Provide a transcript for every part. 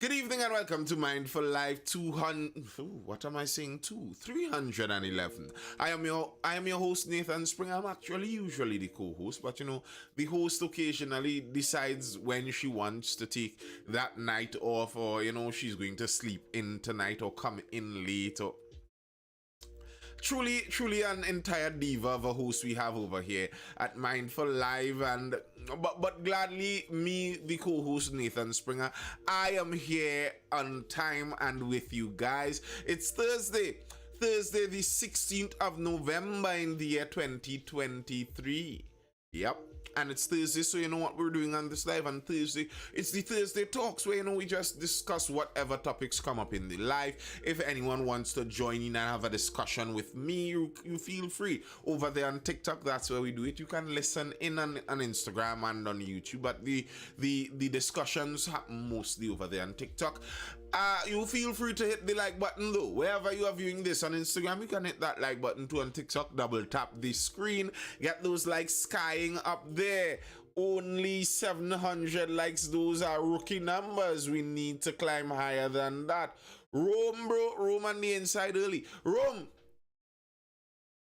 Good evening and welcome to Mindful Live 200. What am I saying? 311. I am your host Nathan Spring. I'm actually usually the co-host, but the host occasionally decides when she wants to take that night off, or she's going to sleep in tonight or come in late, or truly an entire diva of a host we have over here at Mindful Live. And but gladly, me, the co-host Nathan Springer, I am here on time and with you guys. It's Thursday the 16th of November in the year 2023. Yep. And it's Thursday, so you know what we're doing on this live on Thursday. It's the Thursday Talks, where we just discuss whatever topics come up in the live. If anyone wants to join in and have a discussion with me, you feel free. Over there on TikTok, that's where we do it. You can listen in on Instagram and on YouTube, but the discussions happen mostly over there on TikTok. You feel free to hit the like button though. Wherever you are viewing this on Instagram, you can hit that like button too. On TikTok, double tap the screen, get those likes skying up there. Only 700 likes. Those are rookie numbers. We need to climb higher than that. Rome, bro. Rome on the inside early. Rome,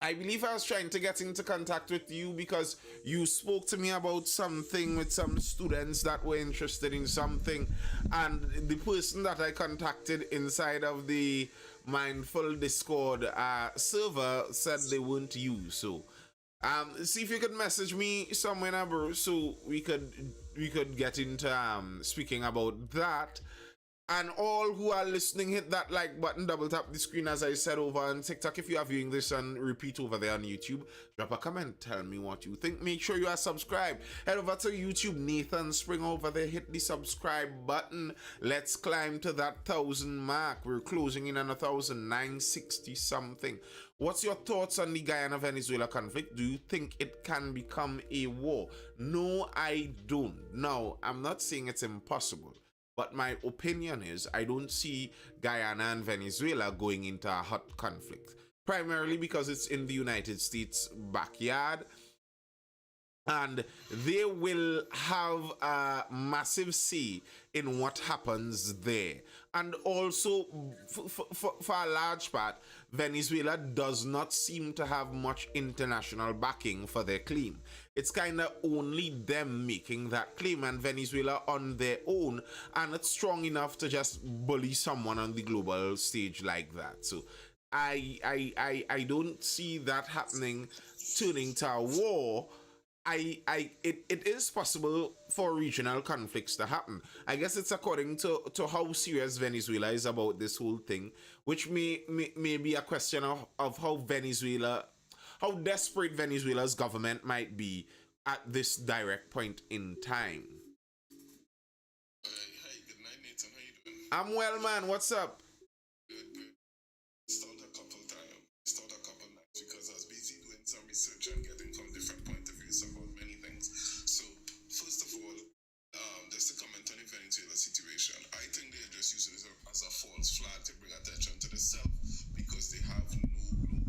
I believe I was trying to get into contact with you because you spoke to me about something with some students that were interested in something, and the person that I contacted inside of the Mindful Discord server said they weren't you. So, see if you could message me somewhere, bro, so we could get into speaking about that. And all who are listening, hit that like button, double tap the screen as I said over on TikTok. If you are viewing this and repeat over there on YouTube, drop a comment, tell me what you think. Make sure you are subscribed. Head over to YouTube, Nathan Spring over there, hit the subscribe button. Let's climb to that 1,000 mark. We're closing in on 1,960 something. What's your thoughts on the Guyana-Venezuela conflict? Do you think it can become a war? No, I don't. No, I'm not saying it's impossible. But my opinion is I don't see Guyana and Venezuela going into a hot conflict. Primarily because it's in the United States backyard, and they will have a massive say in what happens there. And also, for a large part, Venezuela does not seem to have much international backing for their claim. It's kind of only them making that claim, and Venezuela on their own are not strong enough to just bully someone on the global stage like that. So I don't see that happening, turning to a war. It is possible for regional conflicts to happen. I guess it's according to how serious Venezuela is about this whole thing, which may be a question of how desperate Venezuela's government might be at this direct point in time. Hi, good night, Nathan. How you doing? I'm well, man. What's up? Good. Start a couple nights because I was busy doing some research and getting from different point of views about many things. So, first of all, just to comment on the Venezuela situation, I think they're just using it as a false flag to bring attention to themselves because they have no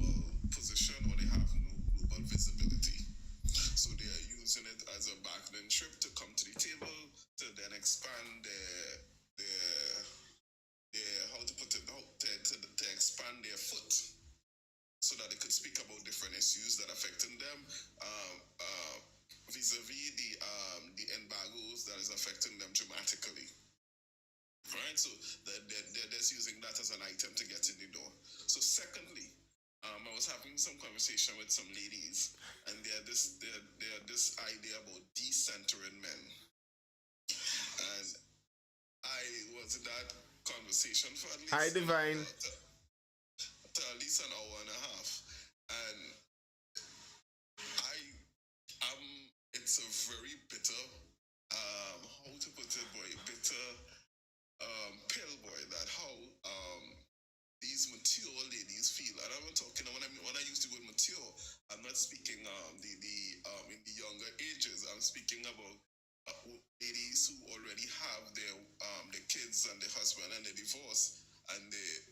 global position or they have no global visibility. So they are using it as a backend trip to come to the table to then expand their how to put it out to expand their foot so that they could speak about different issues that are affecting them vis-a-vis the embargoes that is affecting them dramatically. Right, so they're just using that as an item to get in the door. So secondly, I was having some conversation with some ladies, and they had this idea about decentering men, and I was in that conversation for at least Hi, Divine. to at least an hour and a half, and it's a very bitter, how to put it, boy, bitter pill, boy, that how these mature ladies feel. And I'm not talking when I use the word mature, I'm not speaking the in the younger ages. I'm speaking about ladies who already have their kids and their husband and they divorce, and they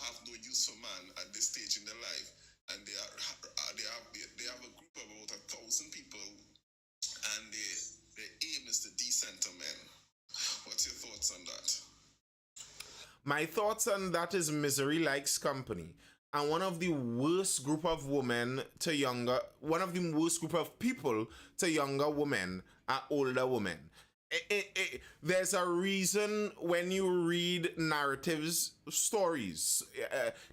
have no use for man at this stage in their life, and they have a group of about 1,000 people, and their aim is to decenter men. What's your thoughts on that? My thoughts on that is misery likes company. And one of the worst group of women to younger, one of the worst group of people to younger women are older women. There's a reason when you read narratives, stories,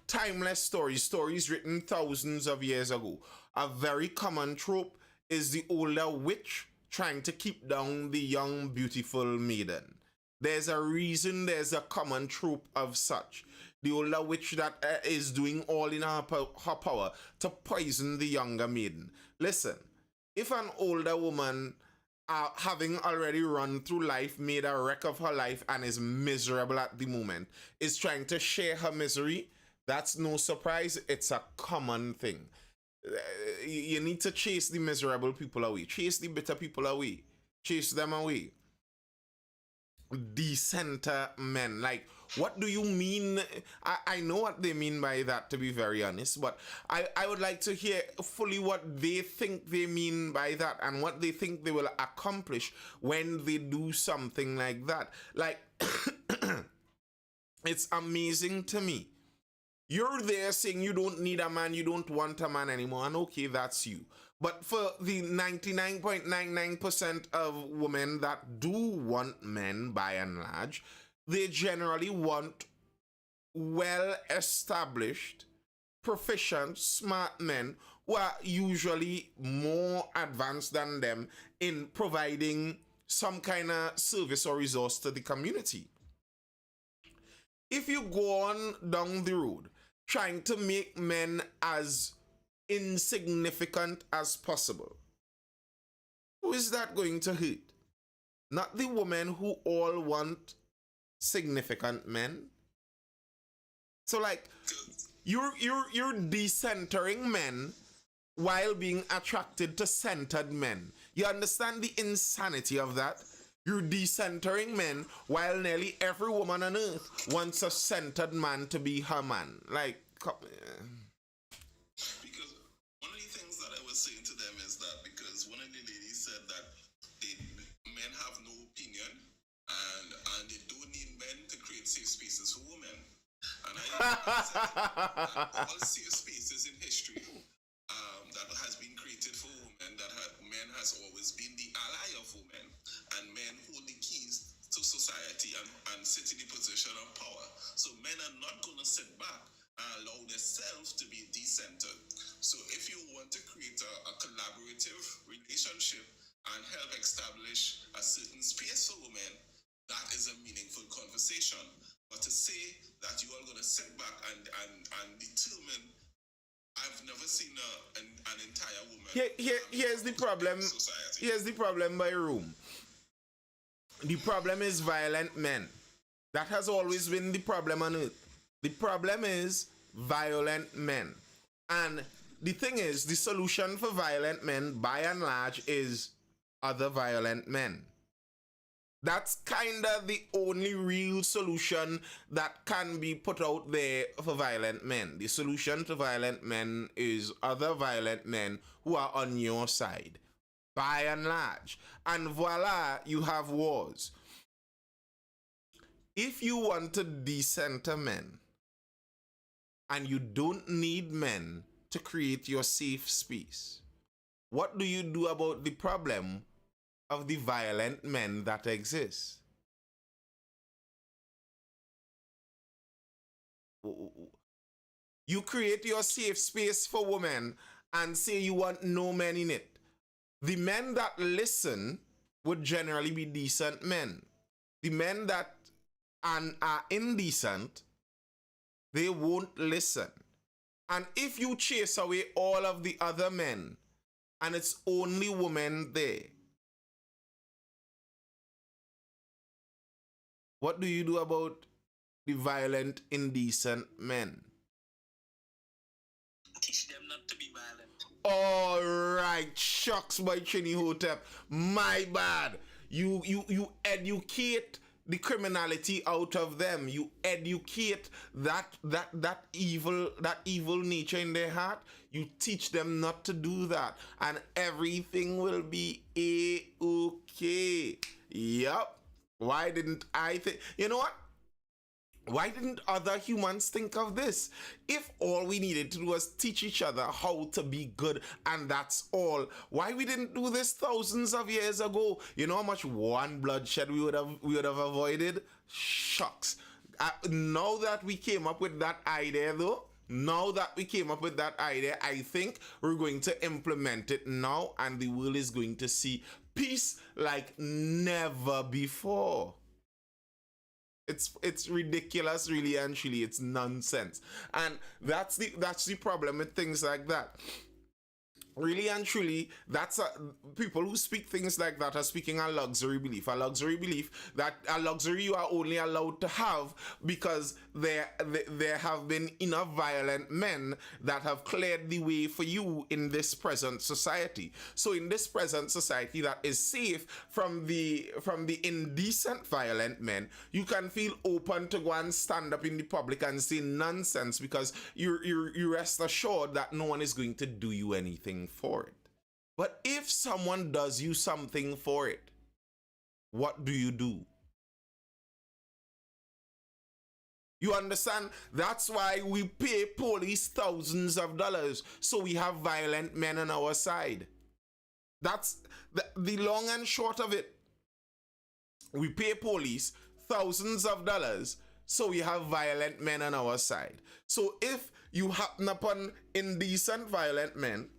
timeless stories, stories written thousands of years ago. A very common trope is the older witch trying to keep down the young, beautiful maiden. There's a reason there's a common trope of such. The older witch that is doing all in her power to poison the younger maiden. Listen, if an older woman, having already run through life, made a wreck of her life, and is miserable at the moment, is trying to share her misery, that's no surprise. It's a common thing. You need to chase the miserable people away, chase the bitter people away, chase them away. Decenter men. Like, what do you mean? I know what they mean by that, to be very honest, but I would like to hear fully what they think they mean by that and what they think they will accomplish when they do something like that. Like, it's amazing to me. You're there saying you don't need a man, you don't want a man anymore, and okay, that's you. But for the 99.99% of women that do want men by and large, they generally want well established, proficient, smart men who are usually more advanced than them in providing some kind of service or resource to the community. If you go on down the road trying to make men as insignificant as possible, who is that going to hurt? Not the women who all want significant men. So like you're decentering men while being attracted to centered men. You understand the insanity of that? You're decentering men while nearly every woman on earth wants a centered man to be her man. Like, Because one of the things that I was saying to them is that because one of the ladies said that men have no opinion and they don't need men to create safe spaces for women. And I said that all safe spaces in history that has been created for women, men has always been the ally of women, and men hold the keys to society and sit in the position of power. So men are not going to sit back and allow themselves to be decentered. So if you want to create a collaborative relationship and help establish a certain space for women, that is a meaningful conversation. But to say that you are going to sit back and determine, I've never seen an entire woman. Here's the problem. Society. Here's the problem by room. The problem is violent men. That has always been the problem on earth. The problem is violent men. And the thing is, the solution for violent men, by and large, is other violent men. That's kind of the only real solution that can be put out there for violent men. The solution to violent men is other violent men who are on your side, by and large. And voila, you have wars. If you want to decenter men, and you don't need men to create your safe space, what do you do about the problem of the violent men that exist? You create your safe space for women and say you want no men in it. The men that listen would generally be decent men. The men that are indecent, they won't listen. And if you chase away all of the other men and it's only women there, what do you do about the violent, indecent men? Teach them not to be violent. All right, shucks, by Trini Hotep. My bad. You educate the criminality out of them. You educate that evil nature in their heart. You teach them not to do that, and everything will be a-okay. Yup. Why didn't I think? You know what? Why didn't other humans think of this? If all we needed to do was teach each other how to be good and that's all, why we didn't do this thousands of years ago? You know how much one bloodshed we would have avoided? Shucks. Now that we came up with that idea though, now that we came up with that idea, I think we're going to implement it now and the world is going to see peace like never before. It's ridiculous, really and truly. It's nonsense, and that's the problem with things like that. Really and truly, people who speak things like that are speaking a luxury belief that a luxury you are only allowed to have because there have been enough violent men that have cleared the way for you in this present society. So in this present society that is safe from the indecent violent men, you can feel open to go and stand up in the public and say nonsense because you rest assured that no one is going to do you anything for it. But if someone does you something for it, what do you do? You understand? That's why we pay police thousands of dollars so we have violent men on our side. That's the long and short of it. We pay police thousands of dollars so we have violent men on our side. So if you happen upon indecent violent men,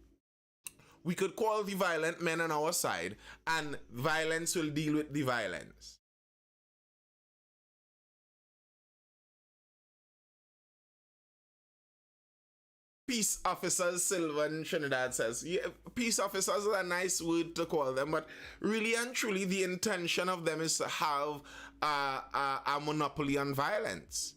we could call the violent men on our side and violence will deal with the violence. Peace officers, Sylvan Trinidad says. Yeah, peace officers is a nice word to call them, but really and truly, the intention of them is to have a monopoly on violence.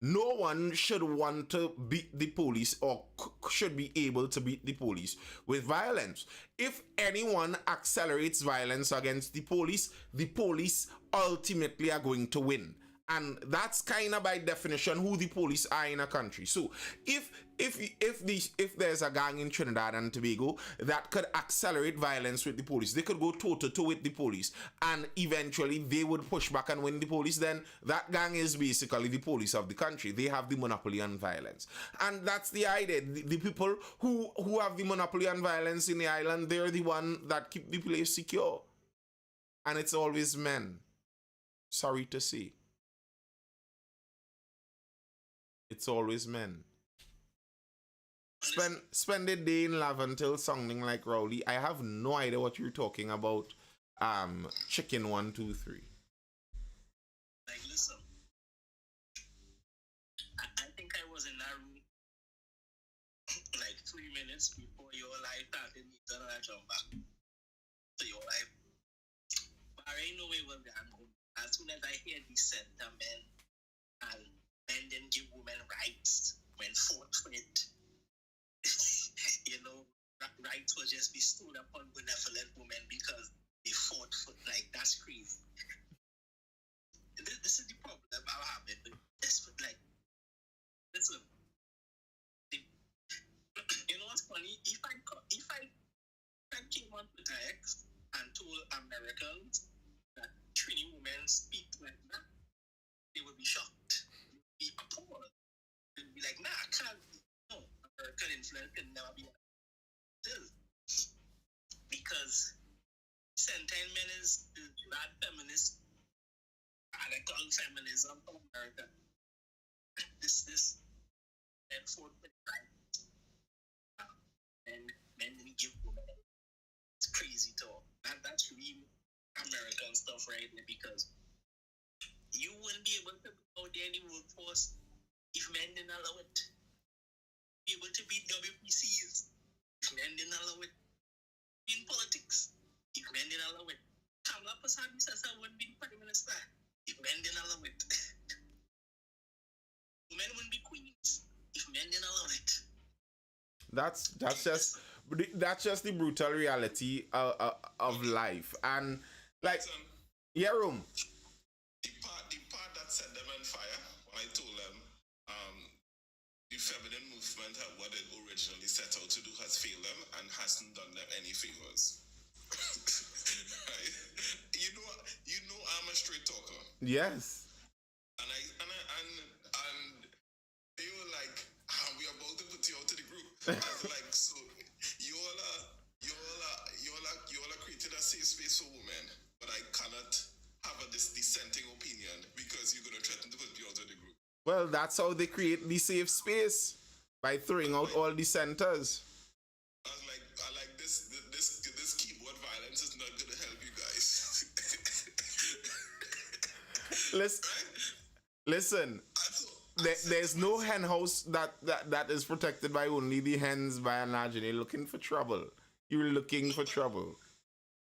No one should want to beat the police or should be able to beat the police with violence. If anyone accelerates violence against the police ultimately are going to win. And that's kind of by definition who the police are in a country. So if there's a gang in Trinidad and Tobago that could accelerate violence with the police, they could go toe to toe with the police, and eventually they would push back and win the police. Then that gang is basically the police of the country. They have the monopoly on violence, and that's the idea. The people who have the monopoly on violence in the island, they're the one that keep the place secure, and it's always men. Sorry to say. It's always men. Spend a day in Laventille sounding like Rowley. I have no idea what you're talking about. Chicken 1 2 3. Like, listen, I think I was in that room like 3 minutes before your life started me and I jump back to your life. But I already know it was going. As soon as I hear these sentiments and men didn't give women rights when fought for it. Rights will just be stood upon benevolent women because they fought for, like, that's crazy. This is the problem I'm having with this, like, listen, you know what's funny? If I came on with X and told Americans that Trini women speak like that, they would be shocked. They would be appalled. They would be like, nah, I can't. No, American influence can never be this. Because sentiment is that feminist, radical feminism from America. This, and for the right. And men didn't give women. It's crazy talk. That's really American stuff right there because you wouldn't be able to go out there in the workforce if men didn't allow it. Be able to be WPCs if men didn't allow it. Be in politics if men didn't allow it. Kamala Pasani says I wouldn't be the prime minister if men didn't allow it. Women wouldn't be queens if men didn't allow it. That's just the brutal reality of life, and like, yeah, room. The part that set them on fire when I told them the feminine movement, what it originally set out to do, has failed them and hasn't done them any favors. Right? You know I'm a straight straight talker. Yes. And they were like, we are about to put you out to the group. I was like, so you all are creating a safe space for women, but I cannot have this dissenting opinion because you're gonna threaten to put me out of the group. Well, that's how they create the safe space, by throwing out all the centers. I like this keyboard violence is not gonna help you guys. Listen. There's no hen house that is protected by only the hens by and large, and you're looking for trouble. You're looking for trouble.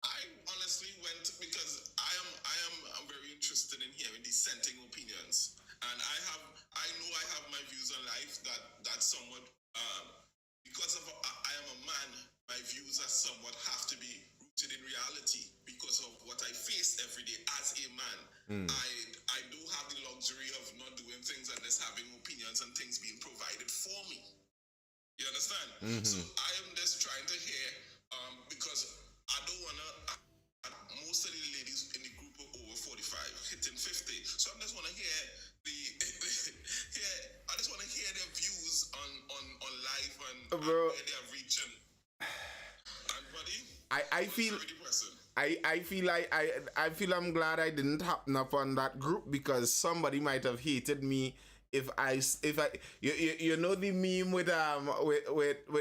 I honestly went because I'm very interested in hearing dissenting opinions, and I know I have my views on life that somewhat because I am a man, my views are somewhat have to be rooted in reality because of what I face every day as a man. I do have the luxury of not doing things and just having opinions and things being provided for me. You understand? So I am just trying to hear because I don't wanna. Most of the ladies in the group are over 45, hitting 50. So I just wanna hear I just wanna hear their views on life and where they are reaching. And buddy, I feel. very depressing. I feel I'm glad I didn't happen up on that group, because somebody might have hated me if I you know the meme with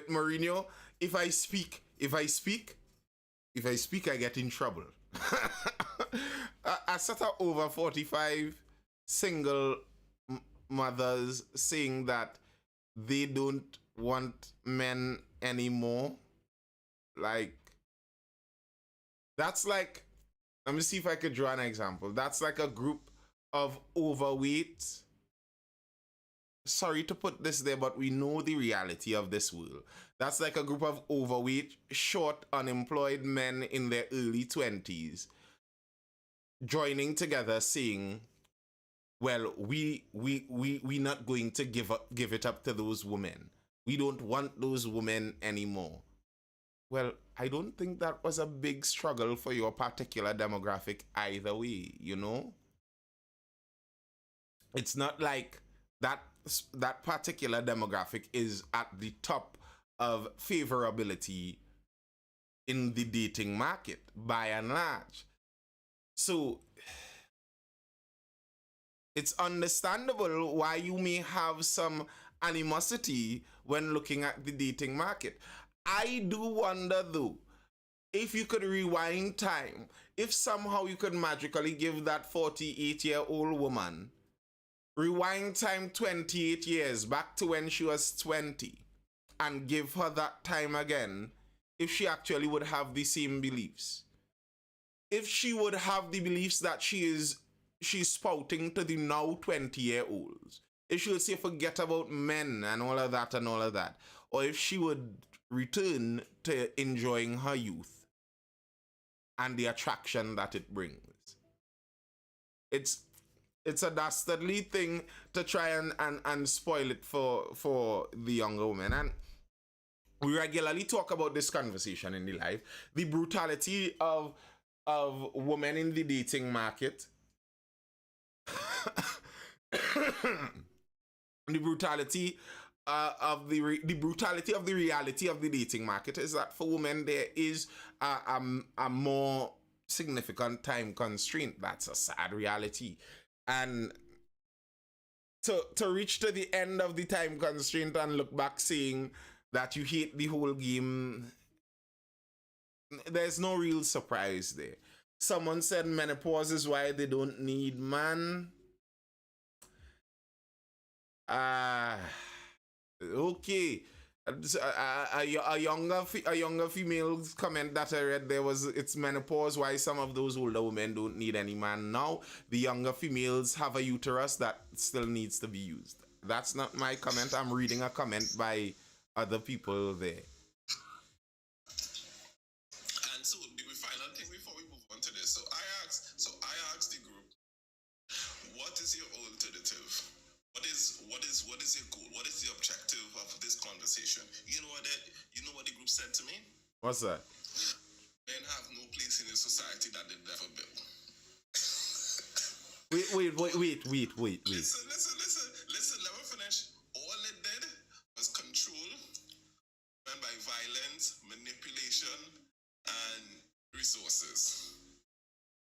Mourinho, if I speak I get in trouble. A set of over 45 single mothers saying that they don't want men anymore, like, that's like, let me see if I could draw an example. That's like a group of overweight. Sorry to put this there, but we know the reality of this world. That's like a group of overweight, short, unemployed men in their early 20s joining together saying, well, we not going to give it up to those women. We don't want those women anymore. Well, I don't think that was a big struggle for your particular demographic either way, you know? It's not like that particular demographic is at the top of favorability in the dating market, by and large. So, it's understandable why you may have some animosity when looking at the dating market. I do wonder, though, if you could rewind time, if somehow you could magically give that 48-year-old woman, rewind time 28 years back to when she was 20, and give her that time again, if she actually would have the same beliefs. If she would have the beliefs that she's spouting to the now 20-year-olds. If she would say forget about men and all of that. Or if she would return to enjoying her youth and the attraction that it brings. It's a dastardly thing to try and spoil it for the younger women. And we regularly talk about this conversation in the life. The brutality of women in the dating market. The brutality of the brutality of the reality of the dating market is that for women there is a more significant time constraint. That's a sad reality. And to reach to the end of the time constraint and look back saying that you hate the whole game, there's no real surprise there. Someone said menopause is why they don't need man. Okay. A younger female's comment that I read there was, it's menopause why some of those older women don't need any man now. The younger females have a uterus that still needs to be used. That's not my comment. I'm reading a comment by other people there. And so the final thing before we move on to this, so I asked the group, what is your alternative? What is your goal? What is the objective of this conversation? You know what the group said to me? What's that? Men have no place in a society that they never built. Wait. Listen, let me finish. All it did was control, and by violence, manipulation, and resources.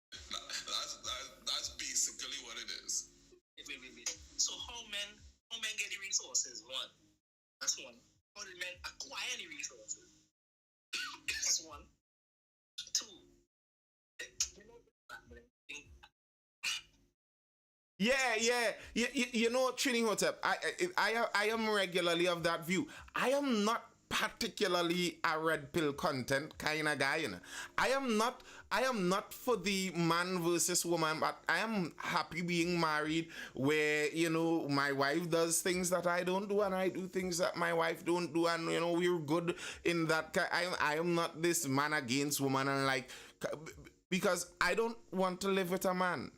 That's basically what it is. Wait. So how men get the resources? One. That's one. How do men acquire the resources? That's one. Two. You know that, man. Yeah. You know, Trini Hotep, I am regularly of that view. I am not particularly a red pill content kind of guy. You know? I am not for the man versus woman, but I am happy being married where, you know, my wife does things that I don't do and I do things that my wife don't do, and, you know, we're good in that. I am not this man against woman, and like, because I don't want to live with a man.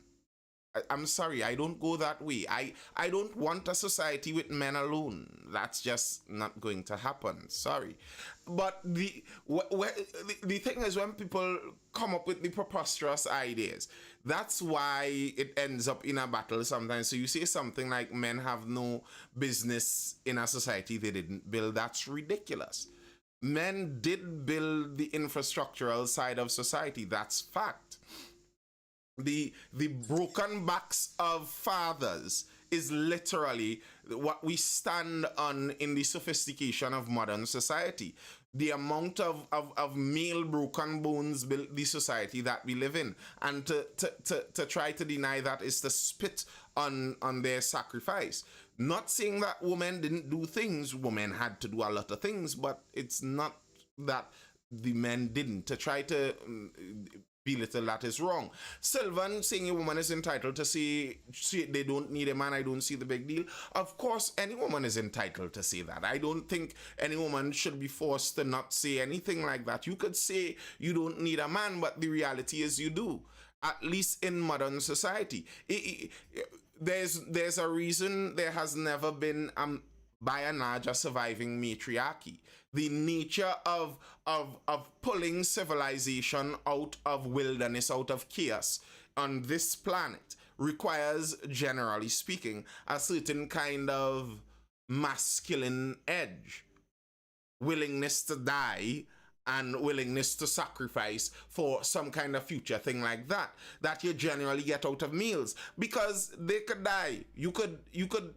I'm sorry, I don't go that way. I don't want a society with men alone. That's just not going to happen. Sorry. But the thing is, when people come up with the preposterous ideas, that's why it ends up in a battle sometimes. So you say something like men have no business in a society they didn't build. That's ridiculous. Men did build the infrastructural side of society. That's fact. The broken backs of fathers is literally what we stand on in the sophistication of modern society. The amount of male broken bones built the society that we live in. And to try to deny that is to spit on their sacrifice. Not saying that women didn't do things. Women had to do a lot of things, but it's not that the men didn't. To try to belittle that is wrong. Sylvan saying a woman is entitled to say they don't need a man, I don't see the big deal. Of course, any woman is entitled to say that. I don't think any woman should be forced to not say anything like that. You could say you don't need a man, but the reality is you do. At least in modern society. There's a reason there has never been by and large a surviving matriarchy. The nature of pulling civilization out of wilderness, out of chaos on this planet requires, generally speaking, a certain kind of masculine edge, willingness to die and willingness to sacrifice for some kind of future thing like that you generally get out of males, because they could die. You could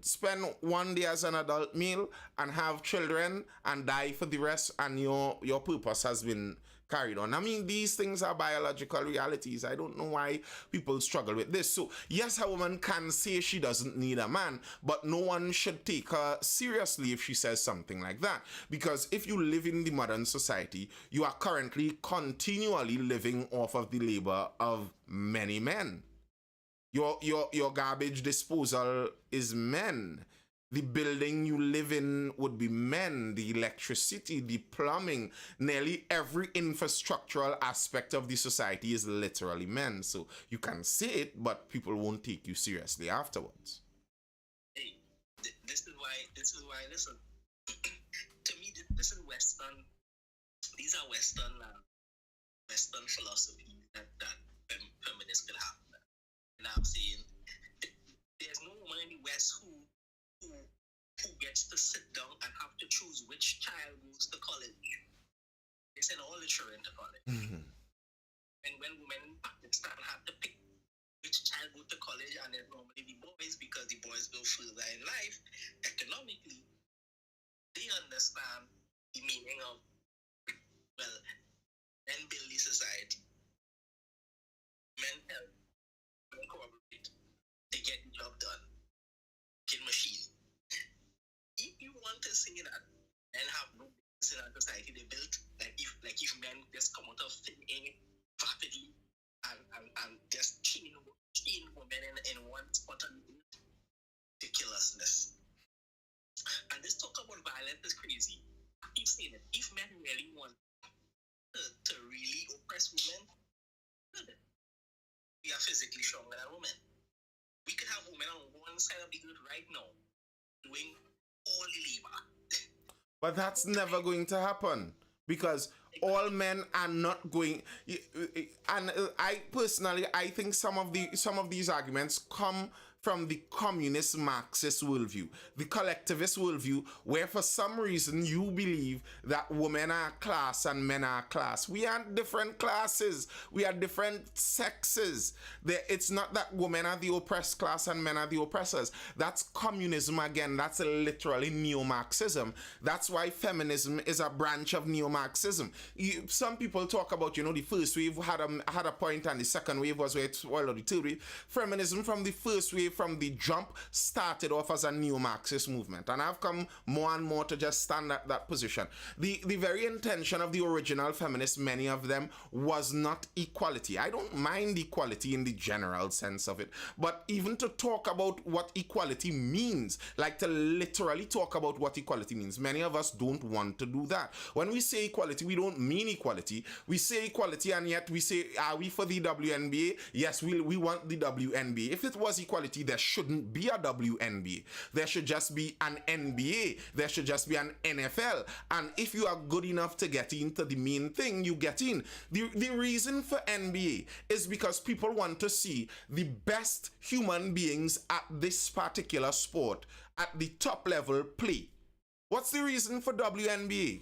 spend one day as an adult male and have children and die for the rest, and your purpose has been carried on. I mean, these things are biological realities. I don't know why people struggle with this. So yes, a woman can say she doesn't need a man, but no one should take her seriously if she says something like that. Because if you live in the modern society, you are currently continually living off of the labor of many men. Your garbage disposal is men. The building you live in would be men, the electricity, the plumbing, nearly every infrastructural aspect of the society is literally men. So you can say it, but people won't take you seriously afterwards. Hey, this is why, listen, to me, this is Western, these are Western philosophy that feminists could have. And I'm saying, there's no woman in the West who gets to sit down and have to choose which child goes to college. They send all the children to college. Mm-hmm. And when women in Pakistan have to pick which child go to college, and it's normally the boys, because the boys go further in life economically, they understand the meaning of, well, men build the society. Men help, men cooperate, they get the job done. Kid machine. If you want to say that men have no business in our society, they built like if men just come out of thin air rapidly and just chain women in one spot on ridiculousness. And this talk about violence is crazy. I keep saying it. If men really want to really oppress women, good. We are physically stronger than women. We could have women on one side of the earth right now doing all the labor. But that's never going to happen, because all men are not going, and I personally, I think some of these arguments come from the communist Marxist worldview, the collectivist worldview, where for some reason you believe that women are class and men are class. We aren't different classes. We are different sexes. It's not that women are the oppressed class and men are the oppressors. That's communism again. That's literally neo-Marxism. That's why feminism is a branch of neo-Marxism. Some people talk about, the first wave had a point and the second wave was where or the third wave. Feminism from the first wave, from the jump, started off as a neo-Marxist movement, and I've come more and more to just stand at that position. The very intention of the original feminists, many of them, was not equality. I don't mind equality in the general sense of it, but even to talk about what equality means, like to literally talk about what equality means, many of us don't want to do that. When we say equality, we don't mean equality. We say equality, and yet we say, are we for the WNBA? Yes, we want the WNBA. If it was equality, there shouldn't be a WNBA. There should just be an NBA. There should just be an NFL. And if you are good enough to get into the main thing, you get in. The reason for NBA is because people want to see the best human beings at this particular sport at the top level play. What's the reason for WNBA?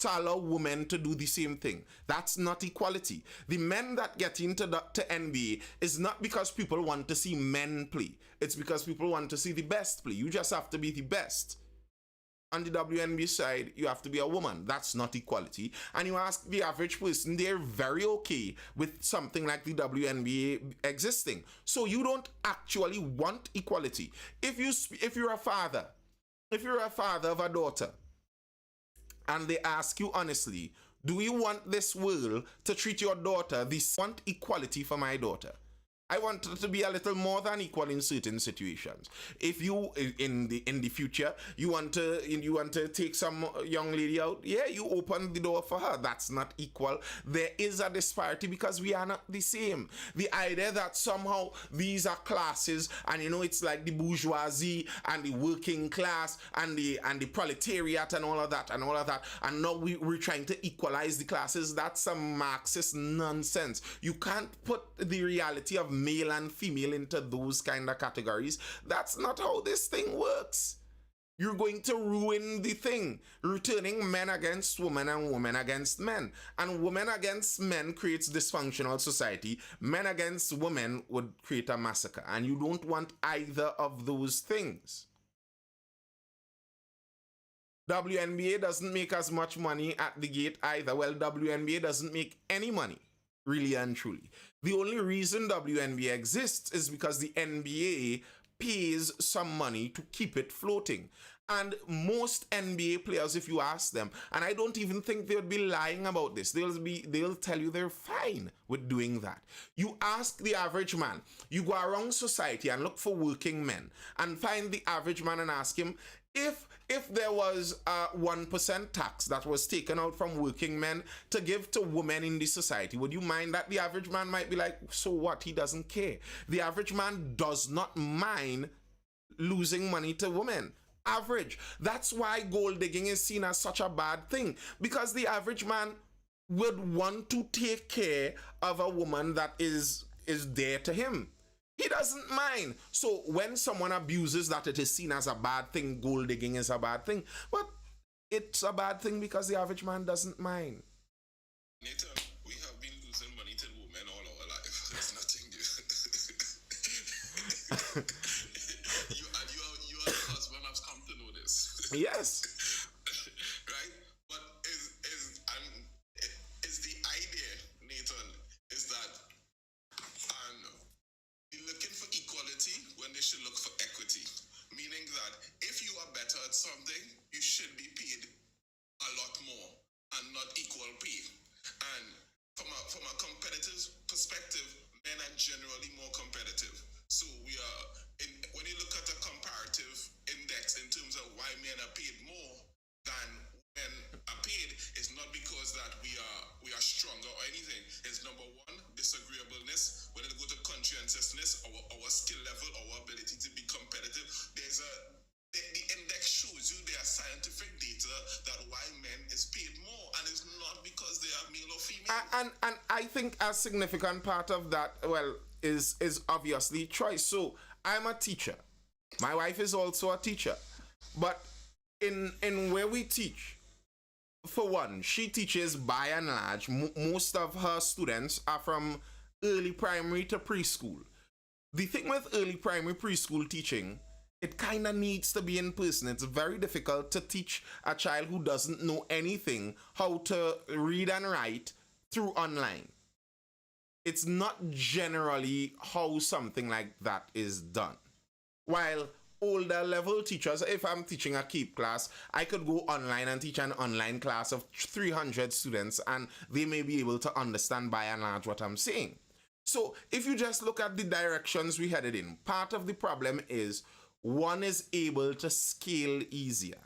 To allow women to do the same thing. That's not equality. The men that get into to NBA is not because people want to see men play. It's because people want to see the best play. You just have to be the best. On the WNBA side, you have to be a woman. That's not equality. And you ask the average person, they're very okay with something like the WNBA existing. So you don't actually want equality. If you're a father of a daughter, and they ask you honestly, do you want this world to treat your daughter this? I want equality for my daughter. I want it to be a little more than equal in certain situations. If you in the future you want to take some young lady out, yeah, you open the door for her. That's not equal. There is a disparity because we are not the same. The idea that somehow these are classes, and it's like the bourgeoisie and the working class and the proletariat and all of that, and now we're trying to equalize the classes. That's some Marxist nonsense. You can't put the reality of male and female into those kind of categories. That's not how this thing works. You're going to ruin the thing, returning men against women and women against men. And women against men creates dysfunctional society. Men against women would create a massacre. And you don't want either of those things. WNBA doesn't make as much money at the gate either. Well, WNBA doesn't make any money, really and truly. The only reason WNBA exists is because the NBA pays some money to keep it floating. And most NBA players, if you ask them, and I don't even think they would be lying about this, they'll tell you they're fine with doing that. You ask the average man, you go around society and look for working men and find the average man and ask him, if there was a 1% tax that was taken out from working men to give to women in the society, would you mind that? The average man might be like, so what? He doesn't care. The average man does not mind losing money to women. Average. That's why gold digging is seen as such a bad thing, because the average man would want to take care of a woman that is dear to him. He doesn't mind. So when someone abuses that, it is seen as a bad thing. Gold digging is a bad thing. But it's a bad thing because the average man doesn't mind. Nathan, we have been losing money to women all our life. It's nothing new. you are the husband have come to know this. Yes. Right? But is the idea, Nathan, is that looking for equality when they should look for equity. Meaning that if you are better at something, you should be paid a lot more and not equal pay. And from a competitive perspective, men are generally more competitive. So when you look at a comparative index in terms of why men are paid more than men are paid, it's not because that we are stronger or anything. It's number one, disagreeableness. When it go to conscientiousness, our skill level, our ability to be competitive. The index shows you there are scientific data that why men is paid more, and it's not because they are And I think a significant part of that, well, is obviously choice. So I'm a teacher. My wife is also a teacher, but in where we teach, for one, she teaches by and large. Most of her students are from early primary to preschool. The thing with early primary preschool teaching, it kind of needs to be in person. It's very difficult to teach a child who doesn't know anything how to read and write through online. It's not generally how something like that is done. While older level teachers, if I'm teaching a keep class, I could go online and teach an online class of 300 students and they may be able to understand by and large what I'm saying. So if you just look at the directions we headed in, part of the problem is one is able to scale easier.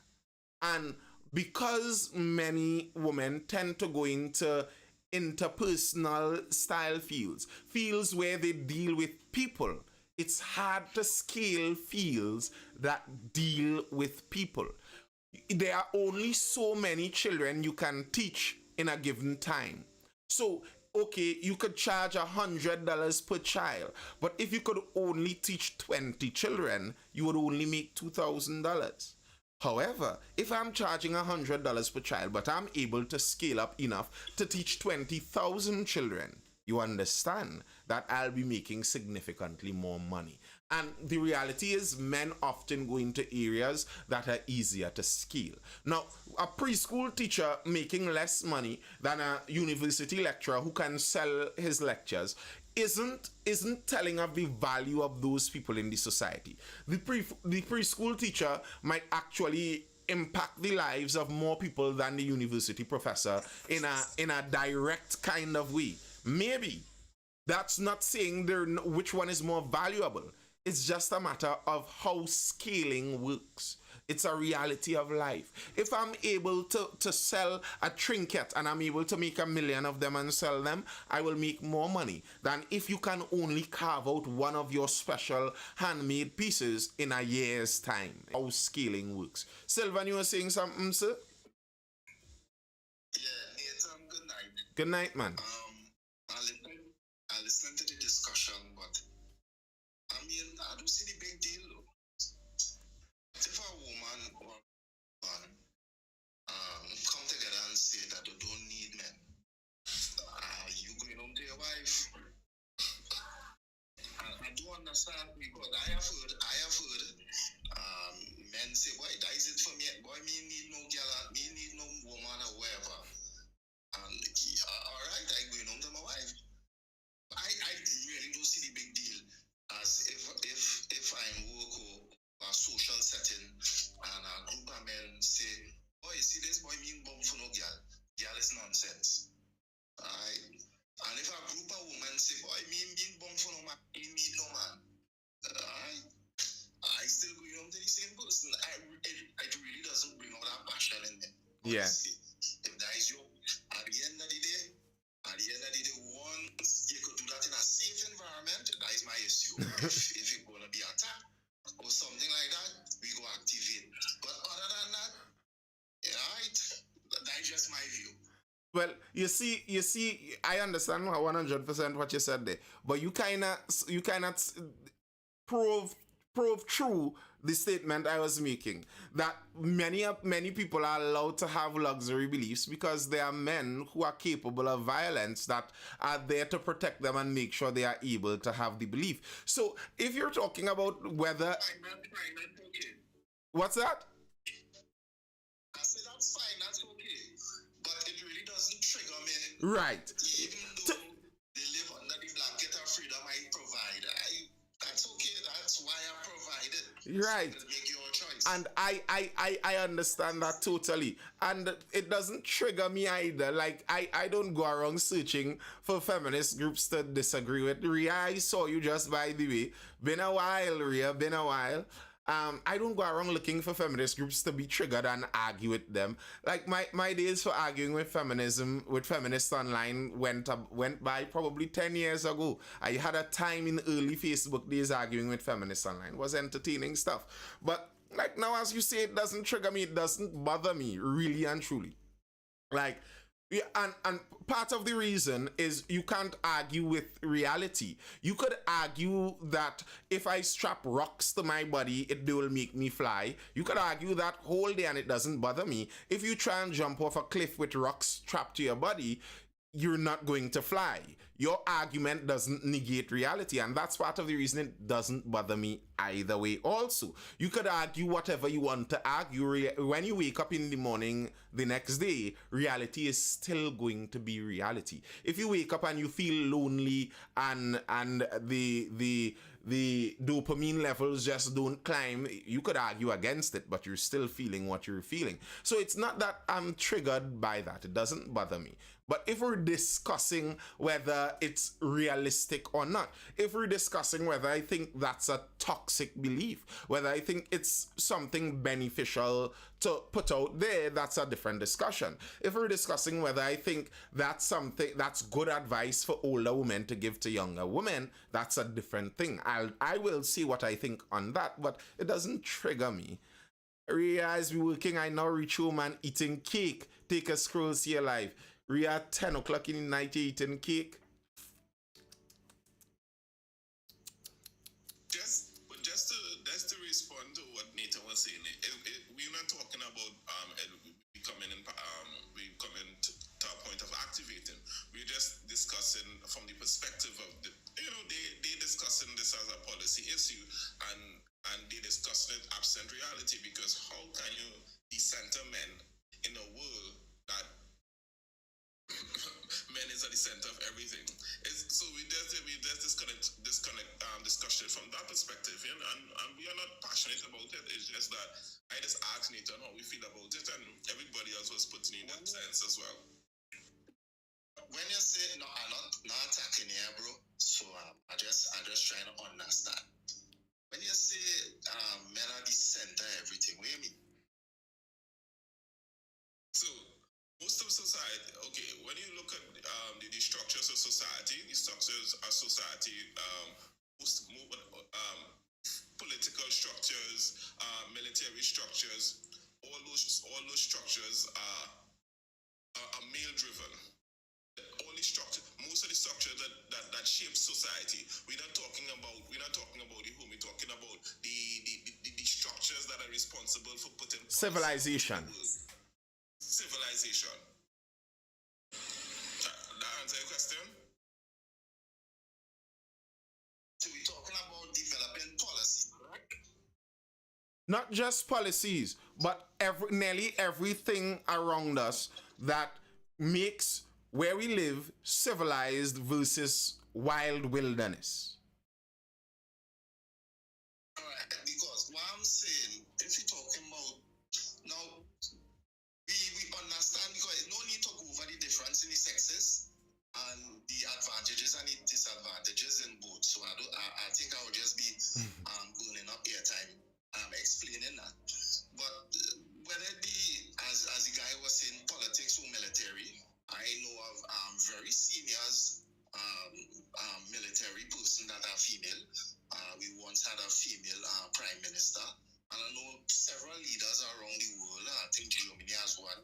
And because many women tend to go into interpersonal style fields where they deal with people, it's hard to scale fields that deal with people. There are only so many children you can teach in a given time. So, okay, you could charge $100 per child, but if you could only teach 20 children, you would only make $2,000. However, if I'm charging $100 per child, but I'm able to scale up enough to teach 20,000 children, you understand that I'll be making significantly more money. And the reality is men often go into areas that are easier to scale. Now, a preschool teacher making less money than a university lecturer who can sell his lectures isn't telling of the value of those people in the society. The preschool teacher might actually impact the lives of more people than the university professor in a direct kind of way. Maybe. That's not saying which one is more valuable. It's just a matter of how scaling works. It's a reality of life. If I'm able to sell a trinket and I'm able to make 1 million of them and sell them, I will make more money than if you can only carve out one of your special handmade pieces in a year's time. How scaling works. Sylvan, you were saying something, sir? Yeah, Nathan, good night. Good night, man. I listened to the discussion, but I mean, I don't see the big deal. If a woman or man come together and say that they don't need men, are you going home to your wife? I do understand because I have heard men say, boy, that is it for me. Boy, me need no girl, me need no woman or whatever. And all right, I going home to my wife. I really don't see the big deal as if I'm working a social setting and a group of men say, boy, you see this boy mean bomb for no girl. Girl is nonsense. Alright. And if a group of women say, boy, mean bomb for no man, he need no man. Alright. I still go home to the same person. It really doesn't bring out that passion in me. Yeah. If that is your at the end of the day, once you could do that in a safe environment, that is my issue. if it's going to be attacked or something like that, we go activate. But other than that, right, that's just my view. Well, you see, I understand 100% what you said there, but you cannot prove true the statement I was making that many people are allowed to have luxury beliefs because there are men who are capable of violence that are there to protect them and make sure they are able to have the belief. So if you're talking about whether That's okay. What's that? I said that's fine, that's okay. But it really doesn't trigger me. Right. Even though they live under the blanket of freedom I provide, that's okay. That's why I provide it. Right. So make your choice. And I understand that totally. And it doesn't trigger me either. Like, I don't go around searching for feminist groups to disagree with. Rhea, I saw you just by the way. Been a while, Rhea, been a while. I don't go around looking for feminist groups to be triggered and argue with them. Like my days for arguing with feminists online went by probably 10 years ago. I had a time in early Facebook days arguing with feminists online. It was entertaining stuff. But like now, as you say, it doesn't trigger me. It doesn't bother me, really and truly. Like, Yeah, and part of the reason is you can't argue with reality. You could argue that if I strap rocks to my body, it will make me fly. You could argue that whole day and it doesn't bother me. If you try and jump off a cliff with rocks strapped to your body, you're not going to fly. Your argument doesn't negate reality, and that's part of the reason it doesn't bother me either way. Also, you could argue whatever you want to argue. When you wake up in the morning the next day, reality is still going to be reality. If you wake up and you feel lonely and the dopamine levels just don't climb, you could argue against it, but you're still feeling what you're feeling. So it's not that I'm triggered by that. It doesn't bother me. But if we're discussing whether it's realistic or not, if we're discussing whether I think that's a toxic belief, whether I think it's something beneficial to put out there, that's a different discussion. If we're discussing whether I think that's something that's good advice for older women to give to younger women, that's a different thing. I will see what I think on that, but it doesn't trigger me. Ria is working, I now reach home and eating cake. Take a scroll, see your life. Ria, 10 o'clock in the night, you eating cake? Just to respond to what Nathan was saying, we're not talking about we coming to a point of activating. We're just discussing from the perspective of they discussing this as a policy issue, and they discussing it absent reality, because how can you decenter men in a world that men is at the center of everything? So we just disconnect discussion from that perspective, and we are not passionate about it. It's just that I just asked Nathan how we feel about it, and everybody else was putting in that sense as well. When you say no, I'm not attacking here, bro. So I just trying to understand. When you say men are the center of everything, what do you mean? So most of society, okay, when you look at the structures of society, the structures of society, political structures, military structures, all those structures are male driven. Only structure, most of the structure that shapes society. We're not talking about the home. We're talking about the structures that are responsible for putting civilization. Civilization. That answer your question? So we're talking about developing policy, correct? Not just policies, but nearly everything around us that makes where we live civilized versus wild wilderness. Alright, because what I'm saying, if you're talking about now, we understand, because there's no need to go over the difference in the sexes and the advantages and the disadvantages in both. So I think I would just be burning up airtime explaining that. But whether as the guy was saying, politics or military, I know of very seniors military person that are female. We once had a female prime minister, and I know several leaders around the world. I think Germany has one.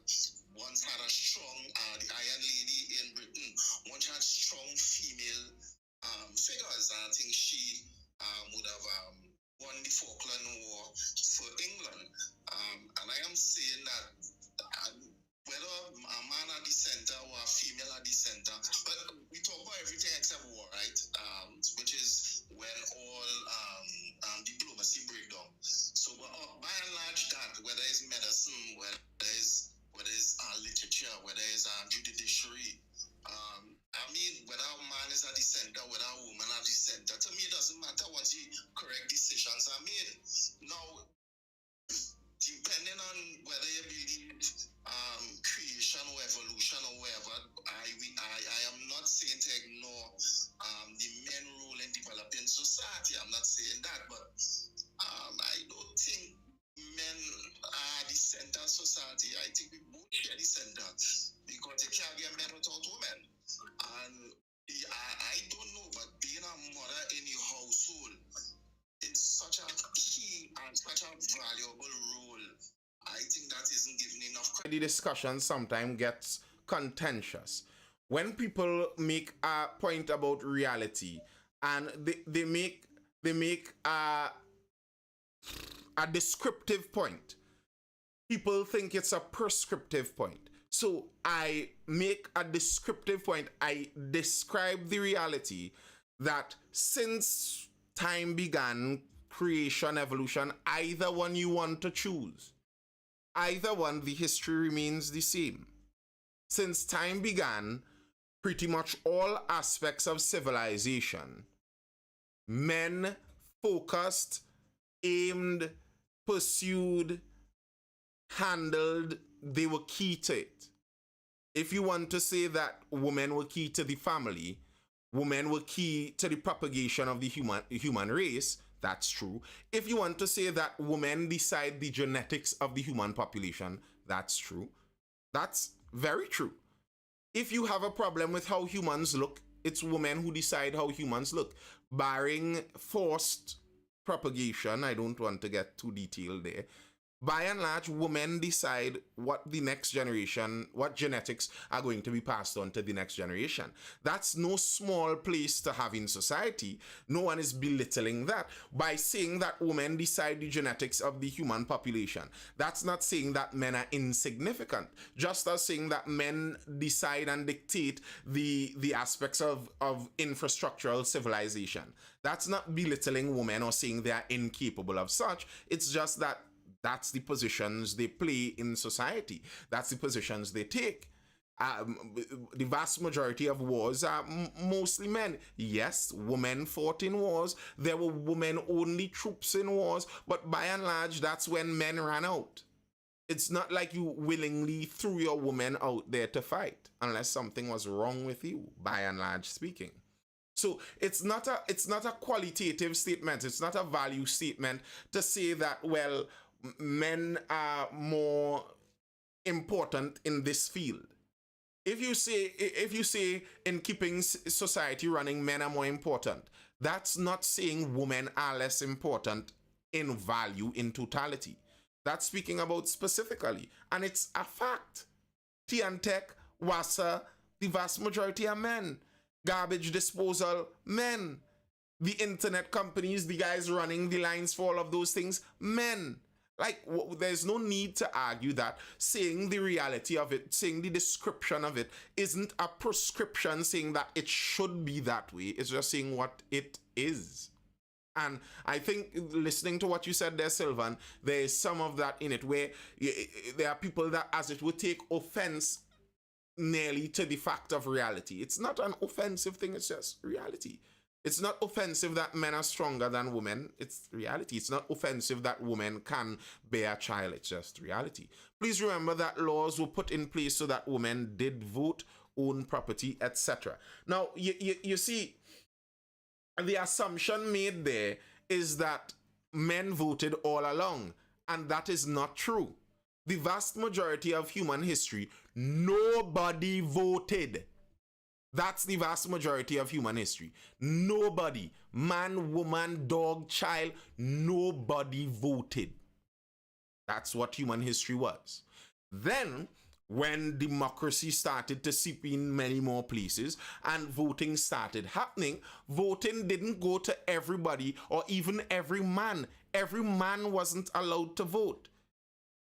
Once had a strong, the Iron Lady in Britain. Once had strong female figures. I think she would have won the Falkland War for England. And I am saying that whether a man at the center or a female at the center, but we talk about everything except war, right? Which is when all diplomacy break down. So by and large, that whether it's medicine, whether it's literature, whether it's judiciary, I mean, whether a man is at the center, whether a woman at the center, to me it doesn't matter once the correct decisions are made. Now, depending on whether you believe creation or evolution or whatever, I am not saying to ignore the men role in developing society. I'm not saying that, but I don't think men are the center of society. I think we both share the center, because you can't get men without women. And I don't know, but being a mother in your household, it's such a key and such a valuable role. I think that isn't given enough credit. The discussion sometimes gets contentious. When people make a point about reality and they make a descriptive point, people think it's a prescriptive point. So I make a descriptive point. I describe the reality that since time began, creation, evolution, either one you want to choose, either one, the history remains the same. Since time began, pretty much all aspects of civilization, men focused, aimed, pursued, handled, they were key to it. If you want to say that women were key to the family, women were key to the propagation of the human race, that's true. If you want to say that women decide the genetics of the human population, that's true. That's very true. If you have a problem with how humans look, it's women who decide how humans look. Barring forced propagation, I don't want to get too detailed there. By and large, women decide what the next generation, what genetics are going to be passed on to the next generation. That's no small place to have in society. No one is belittling that by saying that women decide the genetics of the human population. That's not saying that men are insignificant, just as saying that men decide and dictate the aspects of infrastructural civilization. That's not belittling women or saying they are incapable of such. It's just that that's the positions they play in society. That's the positions they take. The vast majority of wars are mostly men. Yes, women fought in wars. There were women-only troops in wars. But by and large, that's when men ran out. It's not like you willingly threw your woman out there to fight, unless something was wrong with you, by and large speaking. So it's not a qualitative statement. It's not a value statement to say that, well, men are more important in this field. If you say in keeping society running, men are more important, that's not saying women are less important in value in totality. That's speaking about specifically, and it's a fact. Tea and tech, WASA, the vast majority are men. Garbage disposal, men. The internet companies, the guys running the lines for all of those things, men. Like, there's no need to argue that saying the reality of it, saying the description of it, isn't a prescription saying that it should be that way. It's just saying what it is. And I think listening to what you said there, Sylvan, there is some of that in it where there are people that, as it would, take offense nearly to the fact of reality. It's not an offensive thing, it's just reality. It's not offensive that men are stronger than women. It's reality. It's not offensive that women can bear a child. It's just reality. Please remember that laws were put in place so that women did vote, own property, etc. Now, you see, the assumption made there is that men voted all along, and that is not true. The vast majority of human history, nobody voted. That's the vast majority of human history. Nobody, man, woman, dog, child, nobody voted. That's what human history was. Then, when democracy started to seep in many more places and voting started happening, voting didn't go to everybody or even every man. Every man wasn't allowed to vote.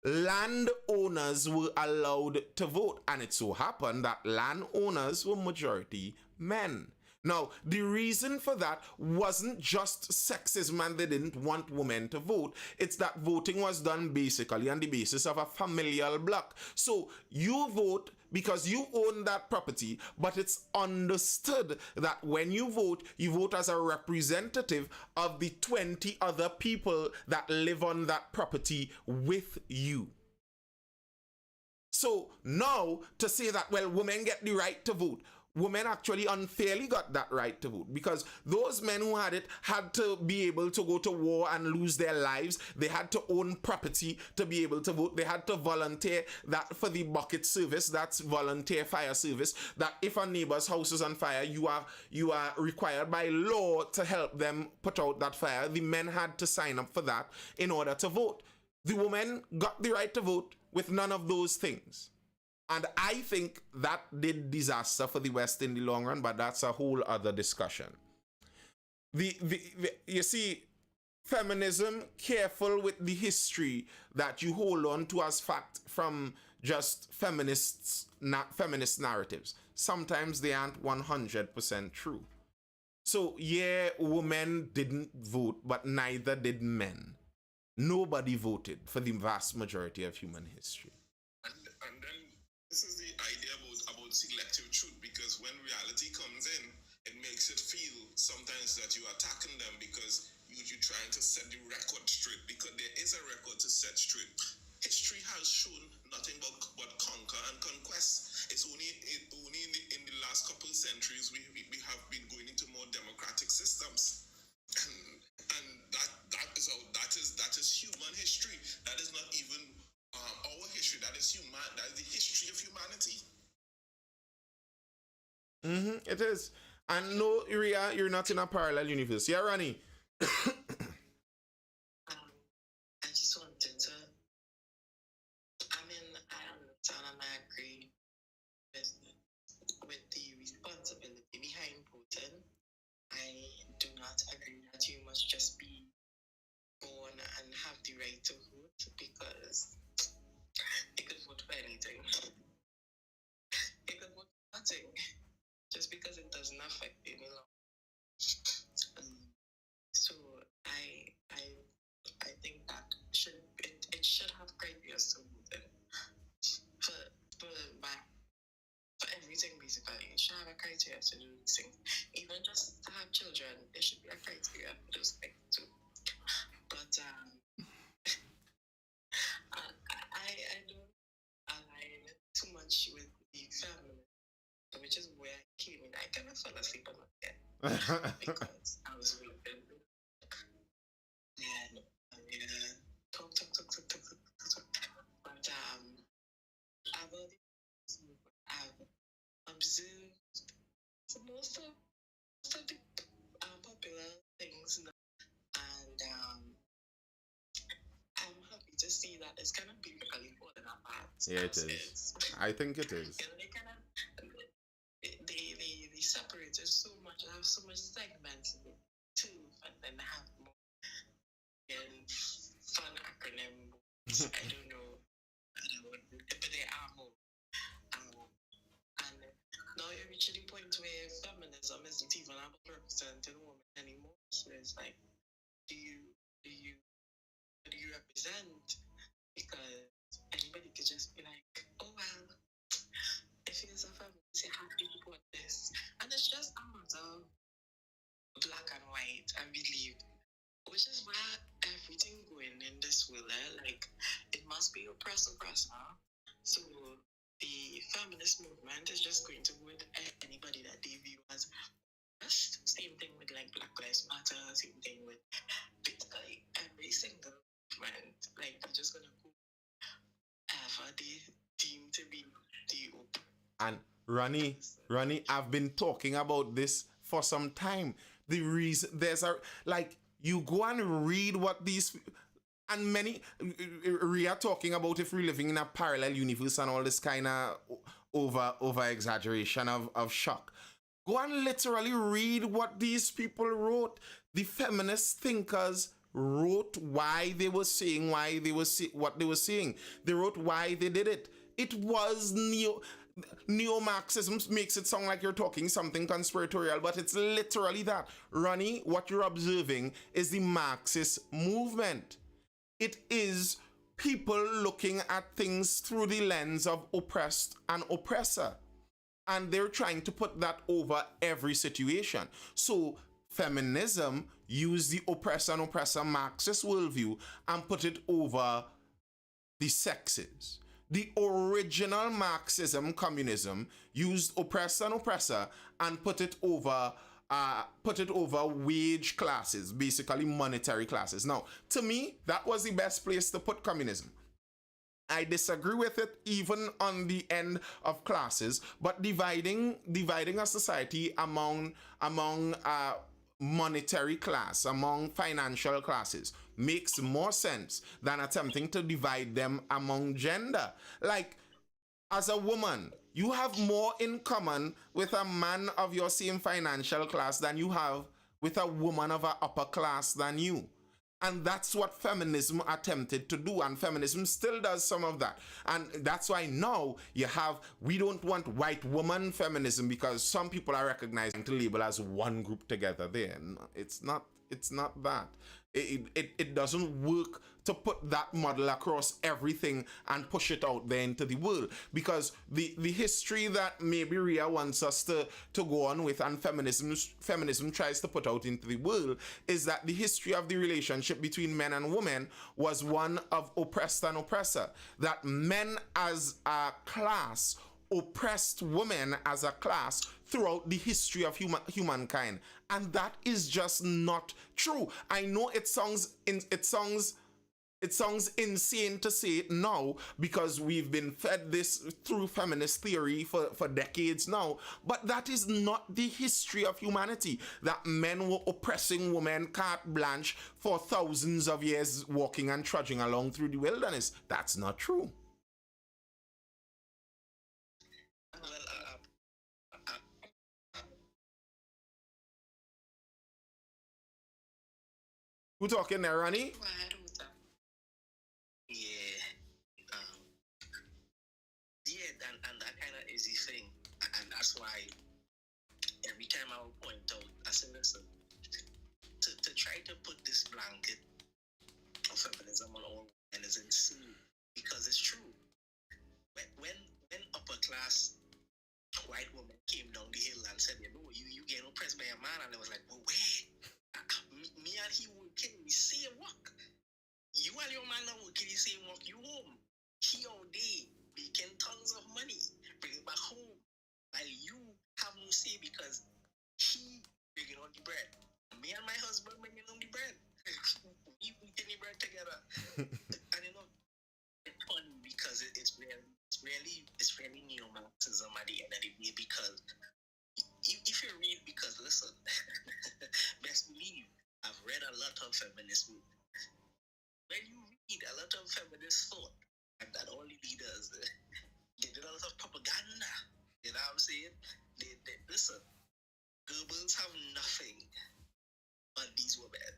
Landowners were allowed to vote, and it so happened that landowners were majority men. Now, the reason for that wasn't just sexism and they didn't want women to vote. It's that voting was done basically on the basis of a familial block. So you vote because you own that property, but it's understood that when you vote as a representative of the 20 other people that live on that property with you. So now to say that, well, women get the right to vote, women actually unfairly got that right to vote, because those men who had it had to be able to go to war and lose their lives. They had to own property to be able to vote. They had to volunteer that for the bucket service, that's volunteer fire service, that if a neighbor's house is on fire, you are required by law to help them put out that fire. The men had to sign up for that in order to vote. The women got the right to vote with none of those things. And I think that did disaster for the West in the long run, but that's a whole other discussion. You see, feminism, careful with the history that you hold on to as fact from just feminist narratives. Sometimes they aren't 100% true. So yeah, women didn't vote, but neither did men. Nobody voted for the vast majority of human history. And then this is the idea about selective truth, because when reality comes in, it makes it feel sometimes that you're attacking them because you're trying to set the record straight, because there is a record to set straight. History has shown nothing but conquer and conquest. It's only in the last couple of centuries we have been going into more democratic systems, and that is human history. That is not even our history. That is human. That is the history of humanity. It is. And no, Ria, you're not in a parallel universe. Yeah, Ronnie. I just wanted to, I mean, I understand and I agree with the responsibility behind voting. I do not agree that you must just be born and have the right to vote, because you could vote for anything. You could vote for nothing, just because it doesn't affect any law. So I think that it should have criteria to vote in. For everything basically. It should have a criteria to do these things. Even just to have children, there should be a criteria for those things too. But I don't align too much with the family, which is where I came in. I kind of fell asleep on my bed because I was sleeping. And talk. But about this, I've observed most of the popular things now, and I'm happy to see that it's kind of biblically falling apart. Yeah, it is. I think it is. You know, they kind of they separated so much. They have so much segments in it too, and then they have more and fun acronym. I don't know, but they are more. And now you're reaching the point where feminism isn't even about representing women anymore. So it's like, do you represent? Because anybody could just be like, oh well, if it's a feminist, you have to support this, and it's just a matter of black and white, I believe. Which is why everything going in this world, like, it must be oppressor. So the feminist movement is just going to go with anybody that they view as oppressed. Same thing with like Black Lives Matter, same thing with basically every single movement. Like, they're just gonna go ever they deem to be the And Ronnie, I've been talking about this for some time. The reason there's a like you go and read what these and many we are talking about if we're living in a parallel universe and all this kind of over exaggeration of shock. Go and literally read what these people wrote. The feminist thinkers wrote why they were saying what they were saying. They wrote why they did it. It was neo-Marxism makes it sound like you're talking something conspiratorial, but it's literally that. Ronnie, what you're observing is the Marxist movement. It is people looking at things through the lens of oppressed and oppressor. And they're trying to put that over every situation. So feminism used the oppressor and oppressor Marxist worldview and put it over the sexes. The original Marxism, communism, used oppressor and oppressor and put it over wage classes, basically monetary classes. Now, to me, that was the best place to put communism. I disagree with it even on the end of classes, but dividing a society among monetary class, among financial classes, makes more sense than attempting to divide them among gender. Like, as a woman, you have more in common with a man of your same financial class than you have with a woman of an upper class than you. And that's what feminism attempted to do. And feminism still does some of that. And that's why now you have, we don't want white woman feminism because some people are recognizing to label as one group together there. No, it's not that. It doesn't work to put that model across everything and push it out there into the world, because the history that maybe Ria wants us to go on with and feminism tries to put out into the world is that the history of the relationship between men and women was one of oppressed and oppressor, that men as a class oppressed women as a class throughout the history of humankind, and that is just not true. I know it sounds insane to say it now because we've been fed this through feminist theory for decades now, but that is not the history of humanity, that men were oppressing women carte blanche for thousands of years, walking and trudging along through the wilderness. That's not true. Who talking there, Ronnie? Yeah. And that kind of is the thing. And that's why every time I will point out, I say, listen, to try to put this blanket of feminism on all women is insane, because it's true. When upper class white women came down the hill and said, you get oppressed by a man, and I was like, well, wait. Me and he working the same work. You and your man are working the same work. You home. He all day making tons of money, bring it back home. While you have no say because he bringing on the bread. Me and my husband bringing on the bread. We eating the bread together. And it's funny because it's really neo-Marxism at the end of the day, because if you read, because listen, best believe I've read a lot of feminist books. When you read a lot of feminist thought, and that all the leaders, they did a lot of propaganda. You know what I'm saying? They listen, Goebbels have nothing on these women.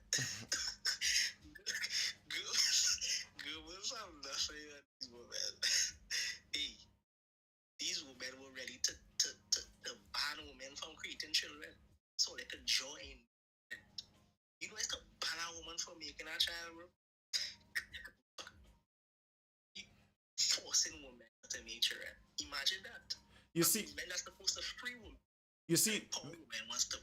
Goebbels have nothing on these women. Hey, these women were ready to ban women from creating children so they could join. You know, it's to ban a woman from making a child, bro. Forcing women to make children. Imagine that. You see, men are supposed to free women. You see, women wants to.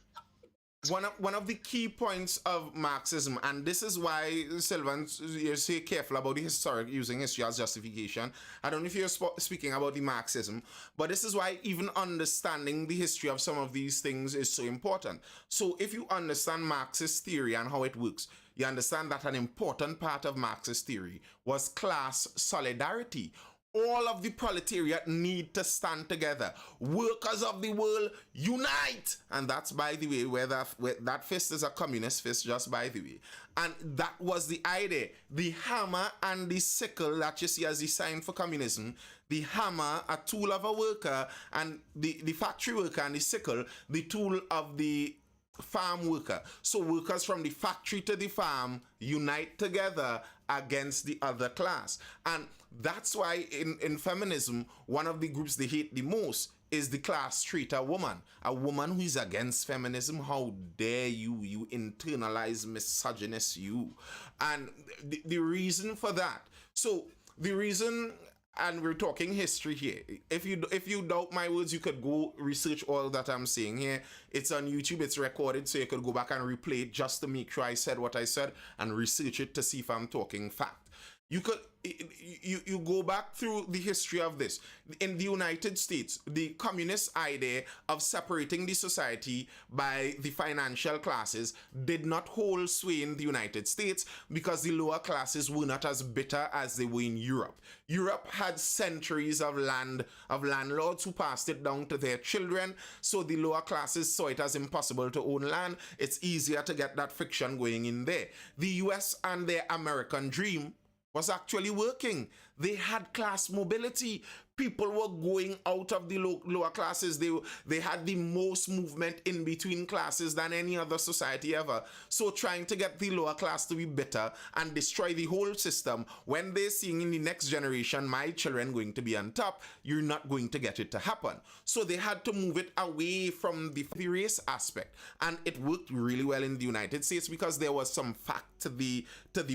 One of the key points of Marxism, and this is why, Sylvan, you say careful about the using history as justification. I don't know if you're speaking about the Marxism, but this is why even understanding the history of some of these things is so important. So if you understand Marxist theory and how it works, you understand that an important part of Marxist theory was class solidarity. All of the proletariat need to stand together. Workers of the world, unite! And that's, by the way, where that fist is a communist fist, just by the way. And that was the idea. The hammer and the sickle that you see as the sign for communism, the hammer, a tool of a worker, and the factory worker, and the sickle, the tool of the farm worker. So workers from the factory to the farm unite together against the other class. And that's why in feminism, one of the groups they hate the most is the class traitor woman. A woman who is against feminism. How dare you, you internalized misogynist, you. And the reason for that, so the reason, and we're talking history here. If you doubt my words, you could go research all that I'm saying here. It's on YouTube, it's recorded, so you could go back and replay it just to make sure I said what I said and research it to see if I'm talking fact. You go back through the history of this. In the United States, the communist idea of separating the society by the financial classes did not hold sway in the United States because the lower classes were not as bitter as they were in Europe. Europe had centuries of landlords who passed it down to their children, so the lower classes saw it as impossible to own land. It's easier to get that friction going in there. The US and their American dream was actually working. They had class mobility. People were going out of the lower classes. They had the most movement in between classes than any other society ever. So trying to get the lower class to be better and destroy the whole system, when they're seeing in the next generation, my children going to be on top, you're not going to get it to happen. So they had to move it away from the race aspect. And it worked really well in the United States because there was some fact to the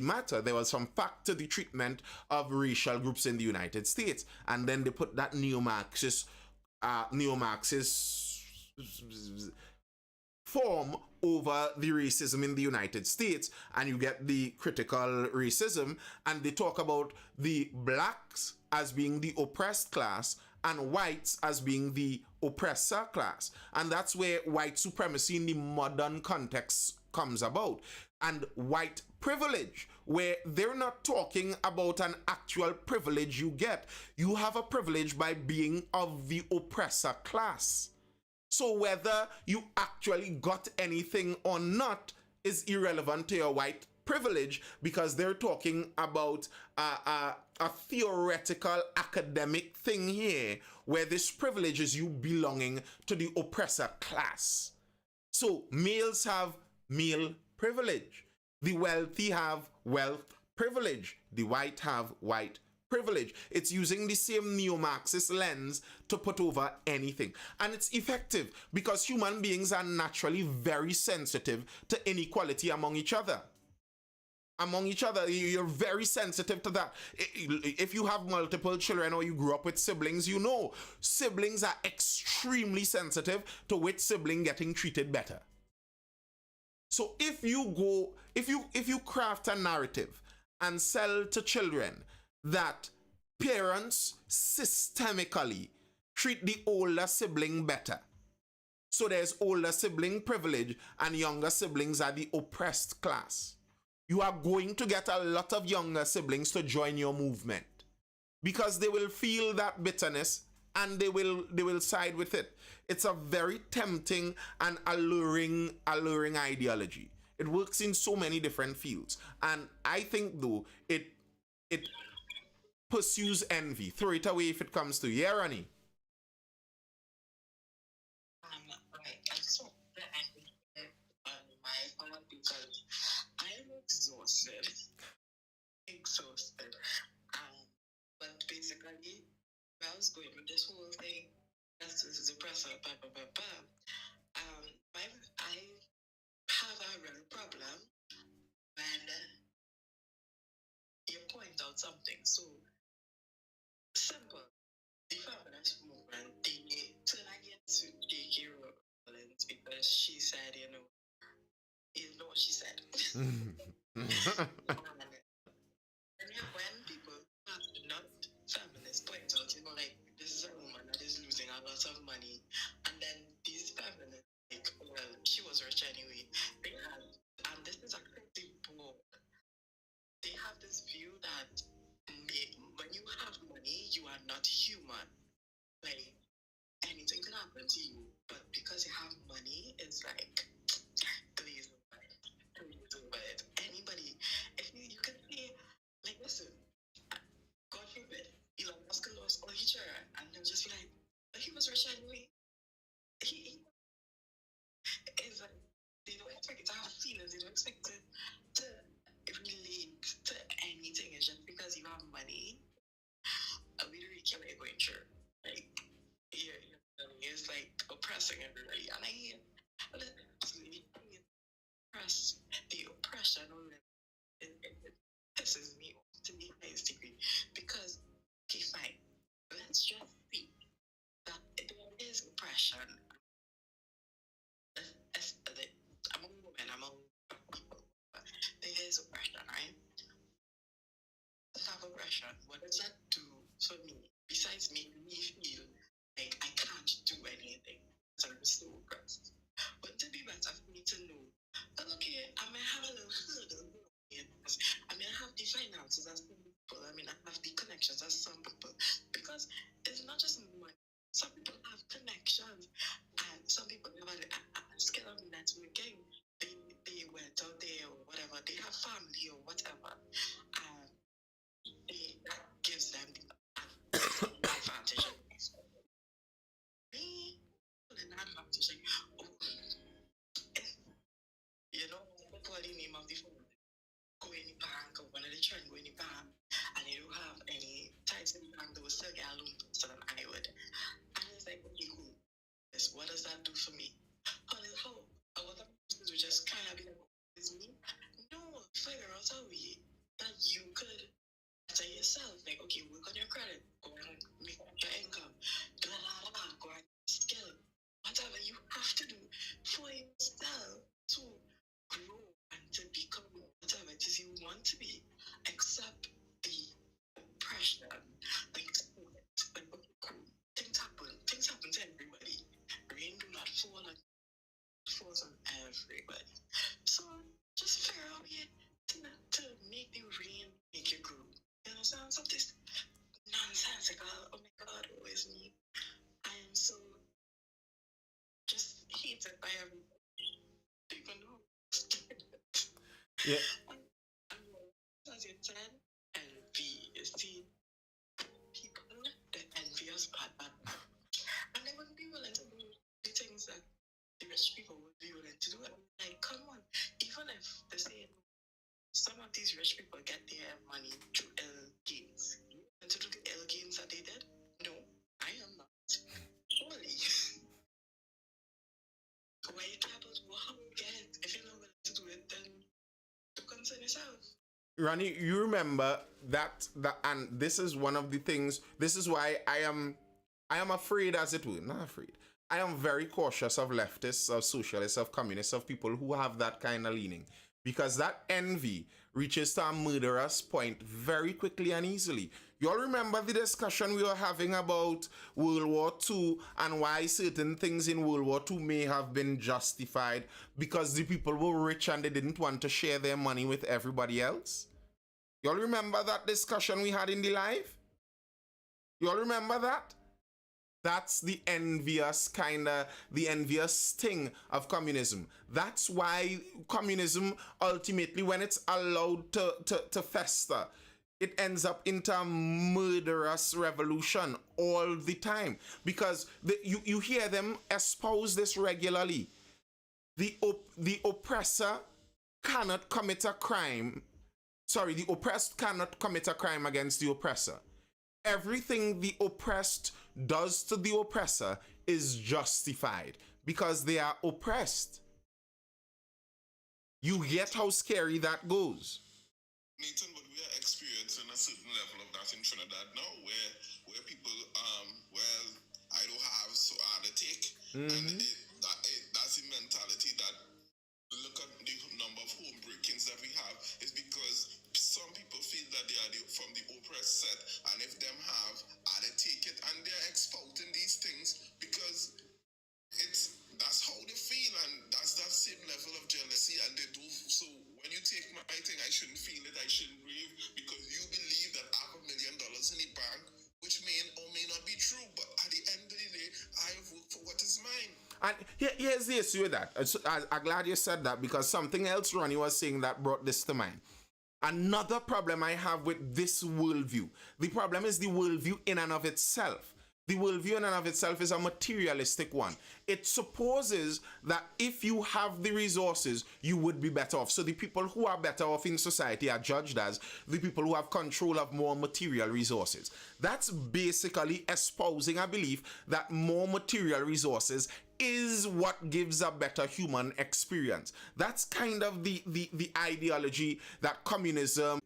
matter. There was some fact to the treatment of racial groups in the United States. And then they put that neo-Marxist form over the racism in the United States, and you get the critical racism, and they talk about the blacks as being the oppressed class and whites as being the oppressor class. And that's where white supremacy in the modern context comes about. And white privilege, where they're not talking about an actual privilege you get. You have a privilege by being of the oppressor class. So whether you actually got anything or not is irrelevant to your white privilege, because they're talking about a theoretical academic thing here, where this privilege is you belonging to the oppressor class. So males have male privilege. The wealthy have wealth privilege. The white have white privilege. It's using the same neo-Marxist lens to put over anything. And it's effective because human beings are naturally very sensitive to inequality among each other. You're very sensitive to that. If you have multiple children or you grew up with siblings, you know siblings are extremely sensitive to which sibling getting treated better. So if you craft a narrative and sell to children that parents systemically treat the older sibling better, so there's older sibling privilege and younger siblings are the oppressed class, you are going to get a lot of younger siblings to join your movement because they will feel that bitterness and they will side with it. It's a very tempting and alluring ideology. It works in so many different fields. And I think though it pursues envy. Throw it away if it comes to you. Yeah, Ronnie? Right. I just want to end on my part because I'm exhausted. But basically, I was going with this whole thing. This is a presser, I have a real problem when you point out something so simple. The feminist movement, they turn against J.K. Rowling because she said, you know what she said. When people are not feminists point out, like, this is a woman that is losing a lot of money, and then these feminists, like, well, she was rich anyway. And this is a crazy book. They have this view that when you have money, you are not human. Like, anything can happen to you, but because you have money, it's like glaze over it. Anybody, if you can say, like, listen, God forbid, Elon Musk lost all his share, and they'll just be like, but he was rich anyway. He is like, they don't expect it to have feelings, they don't expect to relate to anything. It's just because you have money, we don't really care what you're going through. Like, it's like oppressing everybody, and I hate the oppression on them. It pisses me off to the highest degree because, okay, fine, let's just see that there is oppression among women, among people. There is oppression, right? Let's have oppression. What does that do for me besides making me feel like I can't do anything because I'm so oppressed? Wouldn't it be better for me to know, okay, I may have a little hurdle, I may have the finances as some people, I mean, I have the connections as some people, because it's not just money. Some people have connections, and some people have a skill of networking. They went out there or whatever, they have family or whatever, and that gives them the advantage get a loan faster than I would. And it's like, okay, cool. What does that do for me? How other persons would just kind of be like, it's me? No, figure out a way that you could better yourself. Like, okay, work on your credit, go and make up your income, go and skill, whatever you have to do for yourself to grow and to become whatever it is you want to be. Accept the oppression, like, okay, cool. Things happen to everybody. Rain do not fall on falls on everybody. So just figure out a way to make the rain make you grow. You understand? So this nonsensical, oh my God, who is me? I am so just hated by everybody. Even though Yeah. as you said, envy is the people that envy us bad. And they wouldn't be willing to do the things that the rich people would be willing to do. Like, come on, even if they say some of these rich people get their money through ill gains, and to do the ill gains that they did, no, I am not. Surely. Why you care about how you get it? If you're not willing to do it, then do concern yourself. Ronnie, you remember that and this is one of the things, this is why I am afraid, as it were, not afraid. I am very cautious of leftists, of socialists, of communists, of people who have that kind of leaning. Because that envy reaches to a murderous point very quickly and easily. You all remember the discussion we were having about World War II and why certain things in World War II may have been justified because the people were rich and they didn't want to share their money with everybody else? You all remember that discussion we had in the live? You all remember that? That's the envious thing of communism. That's why communism, ultimately, when it's allowed to fester, it ends up into a murderous revolution all the time. Because you hear them espouse this regularly. The oppressor cannot commit a crime. Sorry, the oppressed cannot commit a crime against the oppressor. Everything the oppressed does to the oppressor is justified because they are oppressed. You get how scary that goes. Nathan, but we are experiencing a certain level of that in Trinidad now, where people, well, I don't have, so I take, and that's the mentality that look at the number of home break-ins that we have is because some people feel that they are from the oppressed set, and if them have, they take it, and they're exploiting these things because that's how they feel, and that's that same level of jealousy, and they do. So when you take my thing, I shouldn't feel it, I shouldn't grieve because you believe that I have $1 million in the bank, which may or may not be true, but at the end of the day, I have worked for what is mine. And here's the issue with that. I'm glad you said that because something else Ronnie was saying that brought this to mind. Another problem I have with this worldview. The problem is the worldview in and of itself. The worldview in and of itself is a materialistic one. It supposes that if you have the resources, you would be better off. So the people who are better off in society are judged as the people who have control of more material resources. That's basically espousing a belief that more material resources is what gives a better human experience. That's kind of the ideology that communism.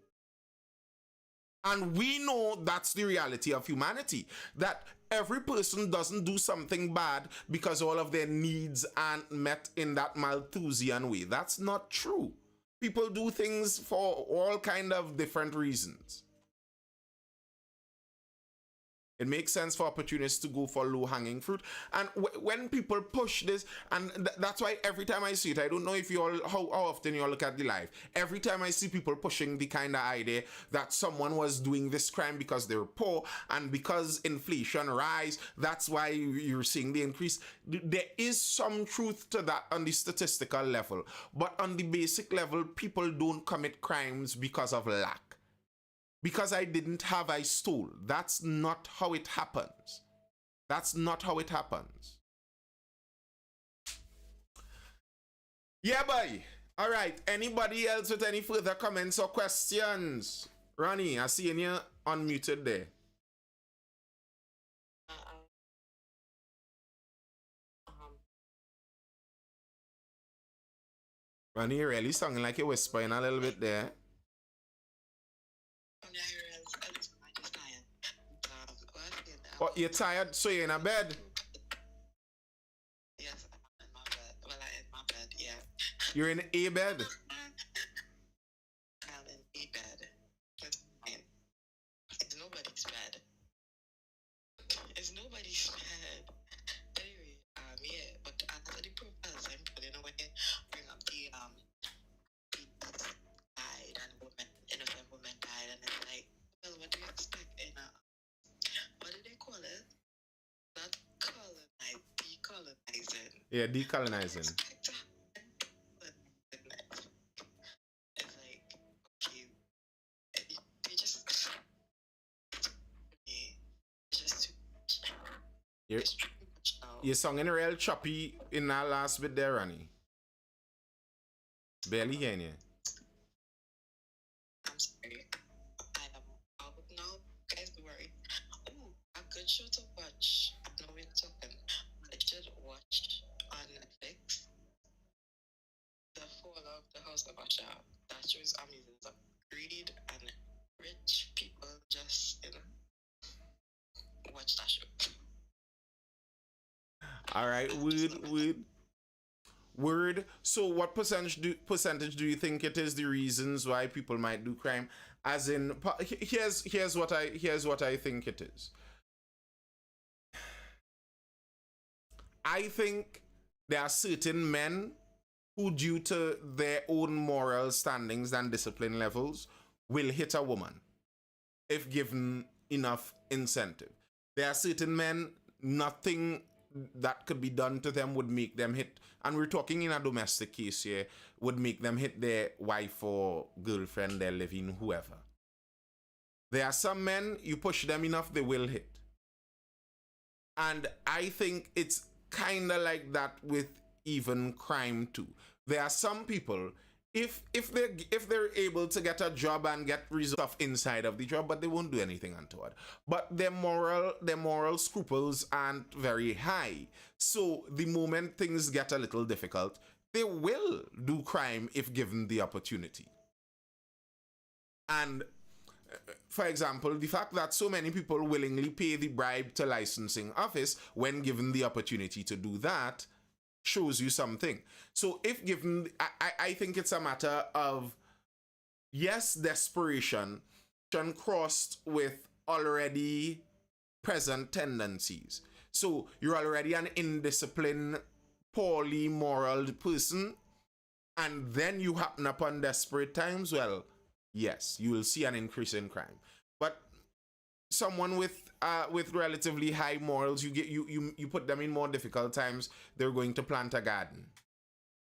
And we know that's the reality of humanity. That every person doesn't do something bad because all of their needs aren't met in that Malthusian way. That's not true. People do things for all kind of different reasons. It makes sense for opportunists to go for low-hanging fruit. And when people push this, and that's why every time I see it, I don't know if you all, how often you all look at the live. Every time I see people pushing the kind of idea that someone was doing this crime because they were poor, and because inflation rise, that's why you're seeing the increase. There is some truth to that on the statistical level. But on the basic level, people don't commit crimes because of lack. Because I didn't have, I stole. That's not how it happens. That's not how it happens. Yeah, boy. All right. Anybody else with any further comments or questions? Ronnie, I see you unmuted there. And you're really sounding like you're whispering a little bit there. I just tired. What I feel now. Oh, you're tired, so you're in a bed. Yes, I'm in my bed. Well, I'm in my bed, yeah. You're in a bed. I'm in a bed. It's fine. It's nobody's bed. It's nobody's bed. Anyway, yeah, but after the profiles, I'm putting away, bring up the people died and women, innocent women died, and it's like, well, what do you expect in a, what do they call it? Not colonize, decolonizing. Yeah, decolonizing. Expect to happen. It's like, okay, they just, it's just too much. You're, It's too much now. you're sounding real choppy in that last bit there, Ronnie. Barely hearing you. I'm sorry. I am out now. Guys, don't worry. Oh, a good show to watch. I know we're talking. I should watch on Netflix The Fall of the House of Usher. That show is amazing. It's greed and rich people just, watch that show. All right, word. So, what percentage do you think it is the reasons why people might do crime? As in, here's what I think it is. I think there are certain men who, due to their own moral standings and discipline levels, will hit a woman if given enough incentive. There are certain men, nothing that could be done to them would make them hit, and we're talking in a domestic case here, would make them hit their wife or girlfriend, their living, whoever. There are some men, you push them enough, they will hit. And I think it's kind of like that with even crime too. There are some people, if they're able to get a job and get stuff inside of the job, but they won't do anything untoward. But their moral scruples aren't very high. So the moment things get a little difficult, they will do crime if given the opportunity. And for example, the fact that so many people willingly pay the bribe to licensing office when given the opportunity to do that shows you something. So if given, I think it's a matter of, yes, desperation crossed with already present tendencies. So you're already an indisciplined, poorly moral person, and then you happen upon desperate times, well, yes, you will see an increase in crime. But someone with relatively high morals, you put them in more difficult times, they're going to plant a garden.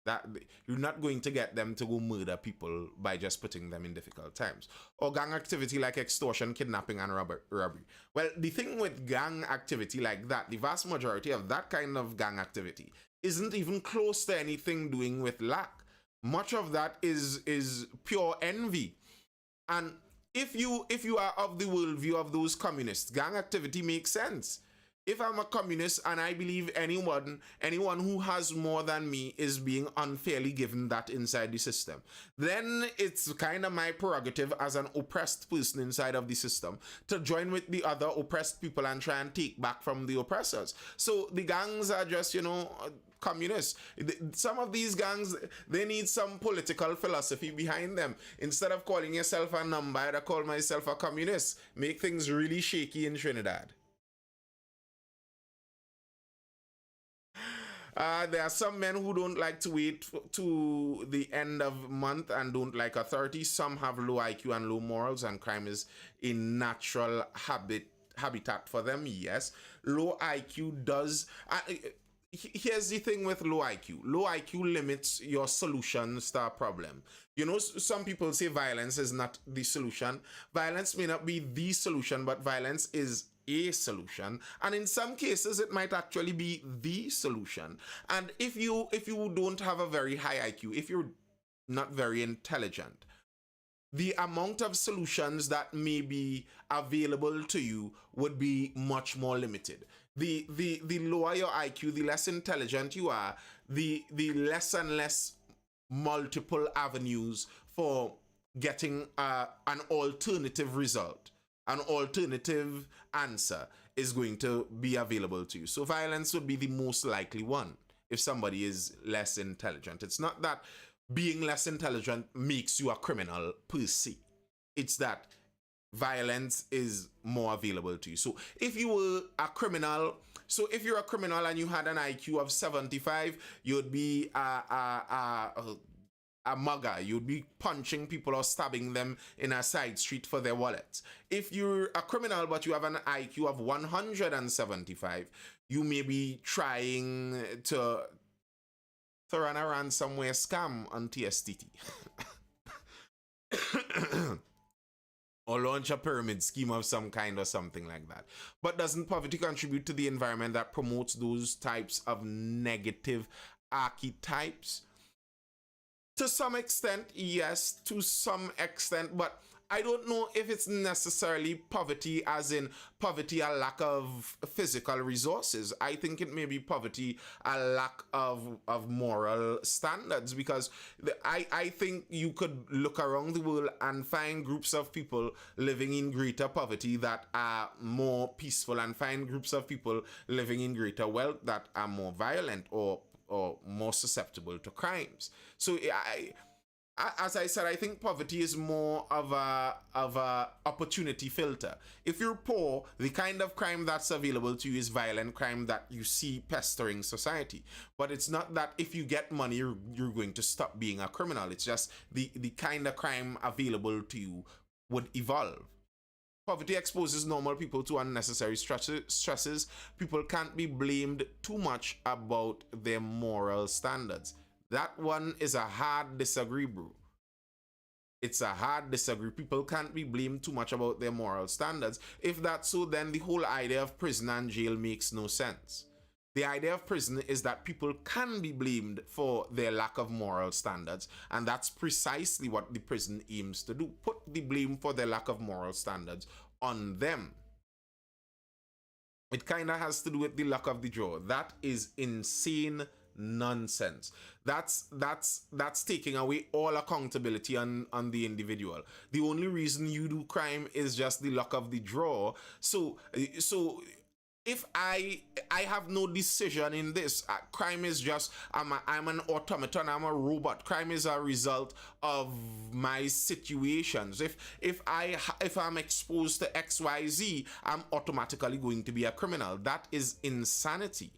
That you're not going to get them to go murder people by just putting them in difficult times. Or gang activity like extortion, kidnapping, and robbery. Well, the thing with gang activity like that, the vast majority of that kind of gang activity isn't even close to anything doing with lack. Much of that is pure envy. And if you are of the worldview of those communists, gang activity makes sense. If I'm a communist and I believe anyone who has more than me is being unfairly given that inside the system, then it's kind of my prerogative as an oppressed person inside of the system to join with the other oppressed people and try and take back from the oppressors. So the gangs are just, communists. Some of these gangs, they need some political philosophy behind them. Instead of calling yourself a number, I call myself a communist. Make things really shaky in Trinidad. There are some men who don't like to wait to the end of month and don't like authority. Some have low IQ and low morals, and crime is a natural habitat for them. Yes, low IQ does. Here's the thing with low IQ. Low IQ limits your solutions to a problem. Some people say violence is not the solution. Violence may not be the solution, but violence is a solution, and in some cases it might actually be the solution. And if you don't have a very high IQ, if you're not very intelligent, the amount of solutions that may be available to you would be much more limited. The lower your IQ, the less intelligent you are, the less and less multiple avenues for getting an alternative result, an alternative answer is going to be available to you. So violence would be the most likely one if somebody is less intelligent. It's not that being less intelligent makes you a criminal per se. It's that violence is more available to you. So if you were a criminal, so if you're a criminal and you had an IQ of 75, you'd be a mugger. You'd be punching people or stabbing them in a side street for their wallets. If you're a criminal but you have an IQ of 175, you may be trying to run a ransomware scam on TSTT. Or launch a pyramid scheme of some kind or something like that. But doesn't poverty contribute to the environment that promotes those types of negative archetypes? To some extent, yes, to some extent, but I don't know if it's necessarily poverty as in poverty, a lack of physical resources. I think it may be poverty, a lack of moral standards, because I think you could look around the world and find groups of people living in greater poverty that are more peaceful, and find groups of people living in greater wealth that are more violent or more susceptible to crimes. So as I said, I think poverty is more of a opportunity filter. If you're poor, the kind of crime that's available to you is violent crime that you see pestering society. But it's not that if you get money, you're going to stop being a criminal. It's just the kind of crime available to you would evolve. Poverty exposes normal people to unnecessary stresses. People can't be blamed too much about their moral standards. That one is a hard disagree, bro. It's a hard disagree. People can't be blamed too much about their moral standards. If that's so, then the whole idea of prison and jail makes no sense. The idea of prison is that people can be blamed for their lack of moral standards, and that's precisely what the prison aims to do. Put the blame for their lack of moral standards on them. It kind of has to do with the luck of the draw. That is insane nonsense. That's taking away all accountability on the individual. The only reason you do crime is just the luck of the draw. So if I have no decision in this, crime is just I'm an automaton, I'm a robot. Crime is a result of my situations. If I'm exposed to XYZ, I'm automatically going to be a criminal. That is insanity.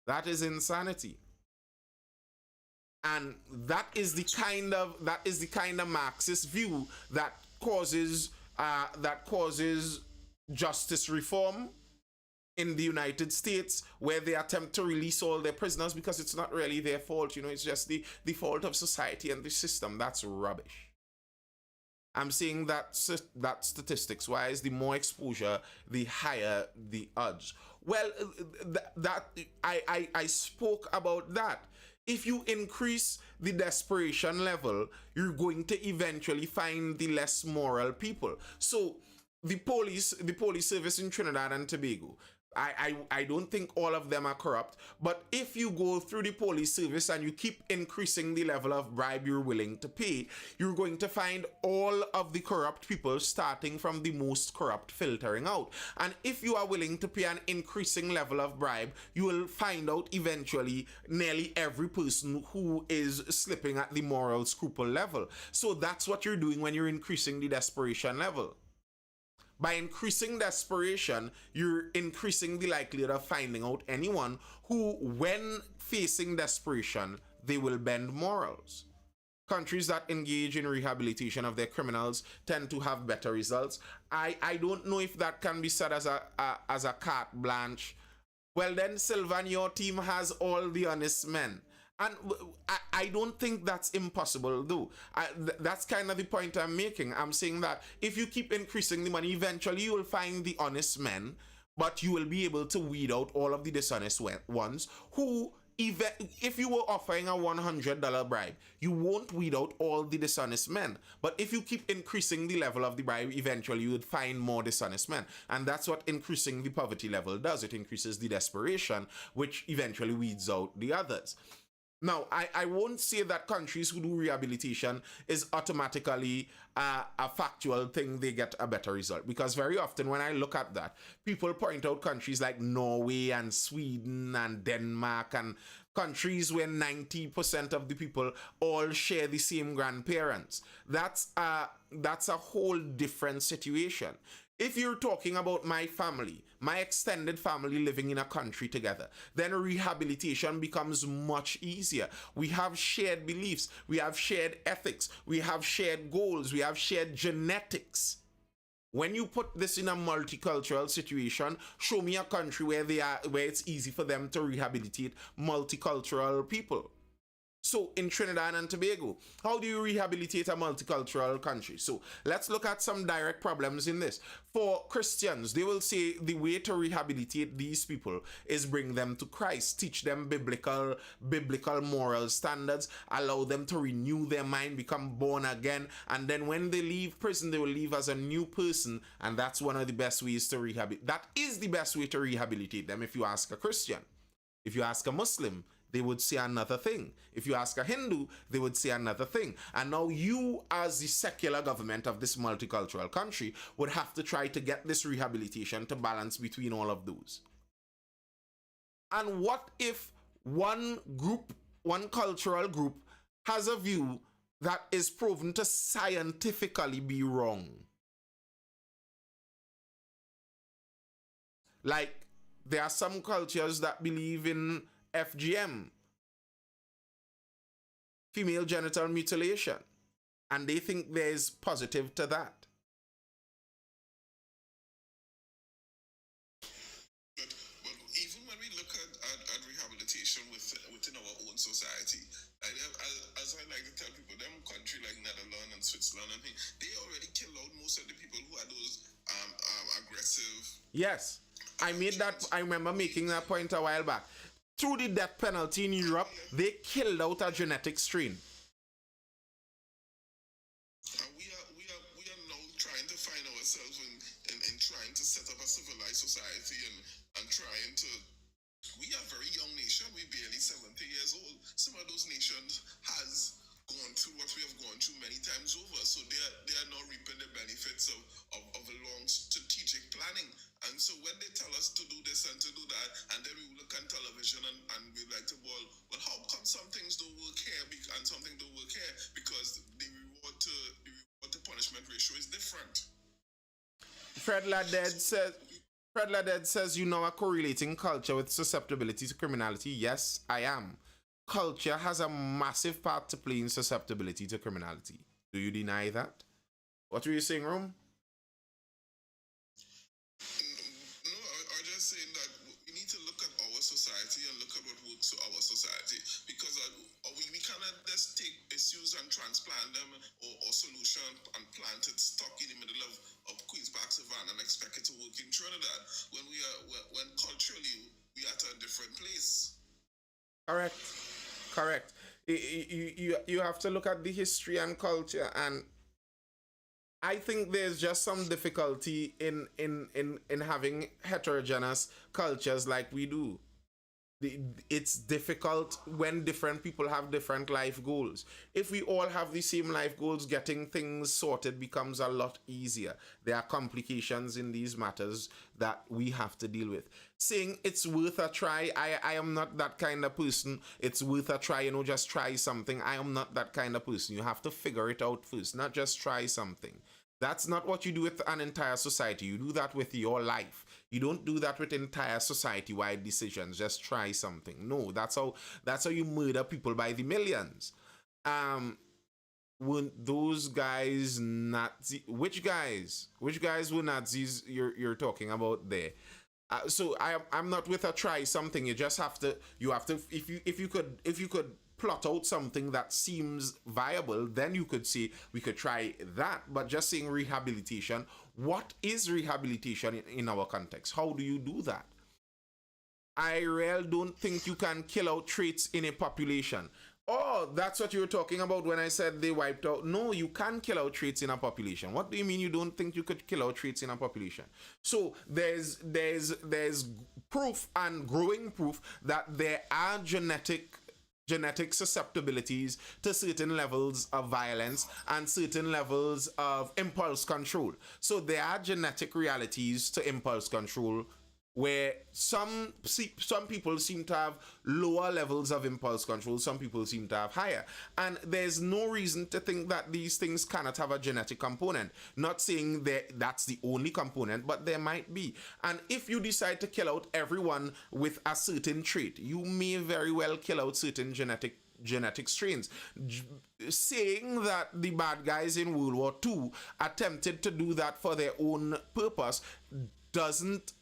That is insanity. And that is the kind of Marxist view that causes justice reform in the United States, where they attempt to release all their prisoners because it's not really their fault, it's just the fault of society and the system. That's rubbish. I'm saying that statistics wise, the more exposure, the higher the odds. Well, I spoke about that. If you increase the desperation level, you're going to eventually find the less moral people. So the police service in Trinidad and Tobago, I don't think all of them are corrupt, but if you go through the police service and you keep increasing the level of bribe you're willing to pay, you're going to find all of the corrupt people starting from the most corrupt filtering out. And if you are willing to pay an increasing level of bribe, you will find out eventually nearly every person who is slipping at the moral scruple level. So that's what you're doing when you're increasing the desperation level. By increasing desperation, you're increasing the likelihood of finding out anyone who, when facing desperation, they will bend morals. Countries that engage in rehabilitation of their criminals tend to have better results. I don't know if that can be said as a carte blanche. Well then, Sylvan, your team has all the honest men. And I don't think that's impossible, though. That's kind of the point I'm making. I'm saying that if you keep increasing the money, eventually you will find the honest men, but you will be able to weed out all of the dishonest ones who, if you were offering a $100 bribe, you won't weed out all the dishonest men. But if you keep increasing the level of the bribe, eventually you would find more dishonest men. And that's what increasing the poverty level does. It increases the desperation, which eventually weeds out the others. Now, I won't say that countries who do rehabilitation is automatically a factual thing, they get a better result. Because very often when I look at that, people point out countries like Norway and Sweden and Denmark and countries where 90% of the people all share the same grandparents. That's a whole different situation. If you're talking about my family, my extended family living in a country together, then rehabilitation becomes much easier. We have shared beliefs, we have shared ethics, we have shared goals, we have shared genetics. When you put this in a multicultural situation, show me a country where it's easy for them to rehabilitate multicultural people. So in Trinidad and Tobago, how do you rehabilitate a multicultural country? So let's look at some direct problems in this. For Christians, they will say the way to rehabilitate these people is bring them to Christ, teach them biblical moral standards, allow them to renew their mind, become born again, and then when they leave prison, they will leave as a new person, and that's one of the best ways to rehabilitate. That is the best way to rehabilitate them if you ask a Christian. If you ask a Muslim, they would say another thing. If you ask a Hindu, they would say another thing. And now you, as the secular government of this multicultural country, would have to try to get this rehabilitation to balance between all of those. And what if one group, one cultural group, has a view that is proven to scientifically be wrong? Like, there are some cultures that believe in FGM, female genital mutilation, and they think there's positive to that. But even when we look at rehabilitation within our own society, as I like to tell people, them country like Netherlands and Switzerland and things, they already killed out most of the people who had those aggressive. Yes, I remember making that point a while back. Through the death penalty in Europe, they killed out a genetic strain. We are now trying to find ourselves in trying to set up a civilized society and trying to. We are a very young nation. We're barely 70 years old. Some of those nations has gone through what we have gone through many times over. So they are now reaping the benefits of a long strategic planning. And so when they tell us to do this and to do that, and then we look on television and we like to, well, how come some things don't work here and something don't work here? Because the reward to punishment ratio is different. Fred Ladded says, you know, are correlating culture with susceptibility to criminality. Yes, I am. Culture has a massive part to play in susceptibility to criminality. Do you deny that? What were you saying, Rome? No, I'm just saying that we need to look at our society and look at what works for our society, because we cannot just take issues and transplant them or solution and plant it stuck in the middle of Queen's Park Savannah and expect it to work in Trinidad when culturally we are at a different place. Correct. You have to look at the history and culture, and I think there's just some difficulty in having heterogeneous cultures like we do. It's difficult when different people have different life goals. If we all have the same life goals, getting things sorted becomes a lot easier. There are complications in these matters that we have to deal with. Saying it's worth a try, I am not that kind of person. It's worth a try, just try something. I am not that kind of person. You have to figure it out first, not just try something. That's not what you do with an entire society. You do that with your life. You don't do that with entire society-wide decisions. Just try something. No, that's how you murder people by the millions. When those guys Nazi, which guys were Nazis you're talking about there? So I'm not with a try something. You have to if you could plot out something that seems viable, then you could say we could try that. But just saying rehabilitation, what is rehabilitation in our context? How do you do that? I really don't think you can kill out traits in a population. Oh, that's what you were talking about when I said they wiped out. No, you can kill out traits in a population. What do you mean you don't think you could kill out traits in a population? So there's proof and growing proof that there are genetic genetic susceptibilities to certain levels of violence and certain levels of impulse control. So there are genetic realities to impulse control where some people seem to have lower levels of impulse control, some people seem to have higher. And there's no reason to think that these things cannot have a genetic component. Not saying that that's the only component, but there might be. And if you decide to kill out everyone with a certain trait, you may very well kill out certain genetic strains. Saying that the bad guys in World War II attempted to do that for their own purpose doesn't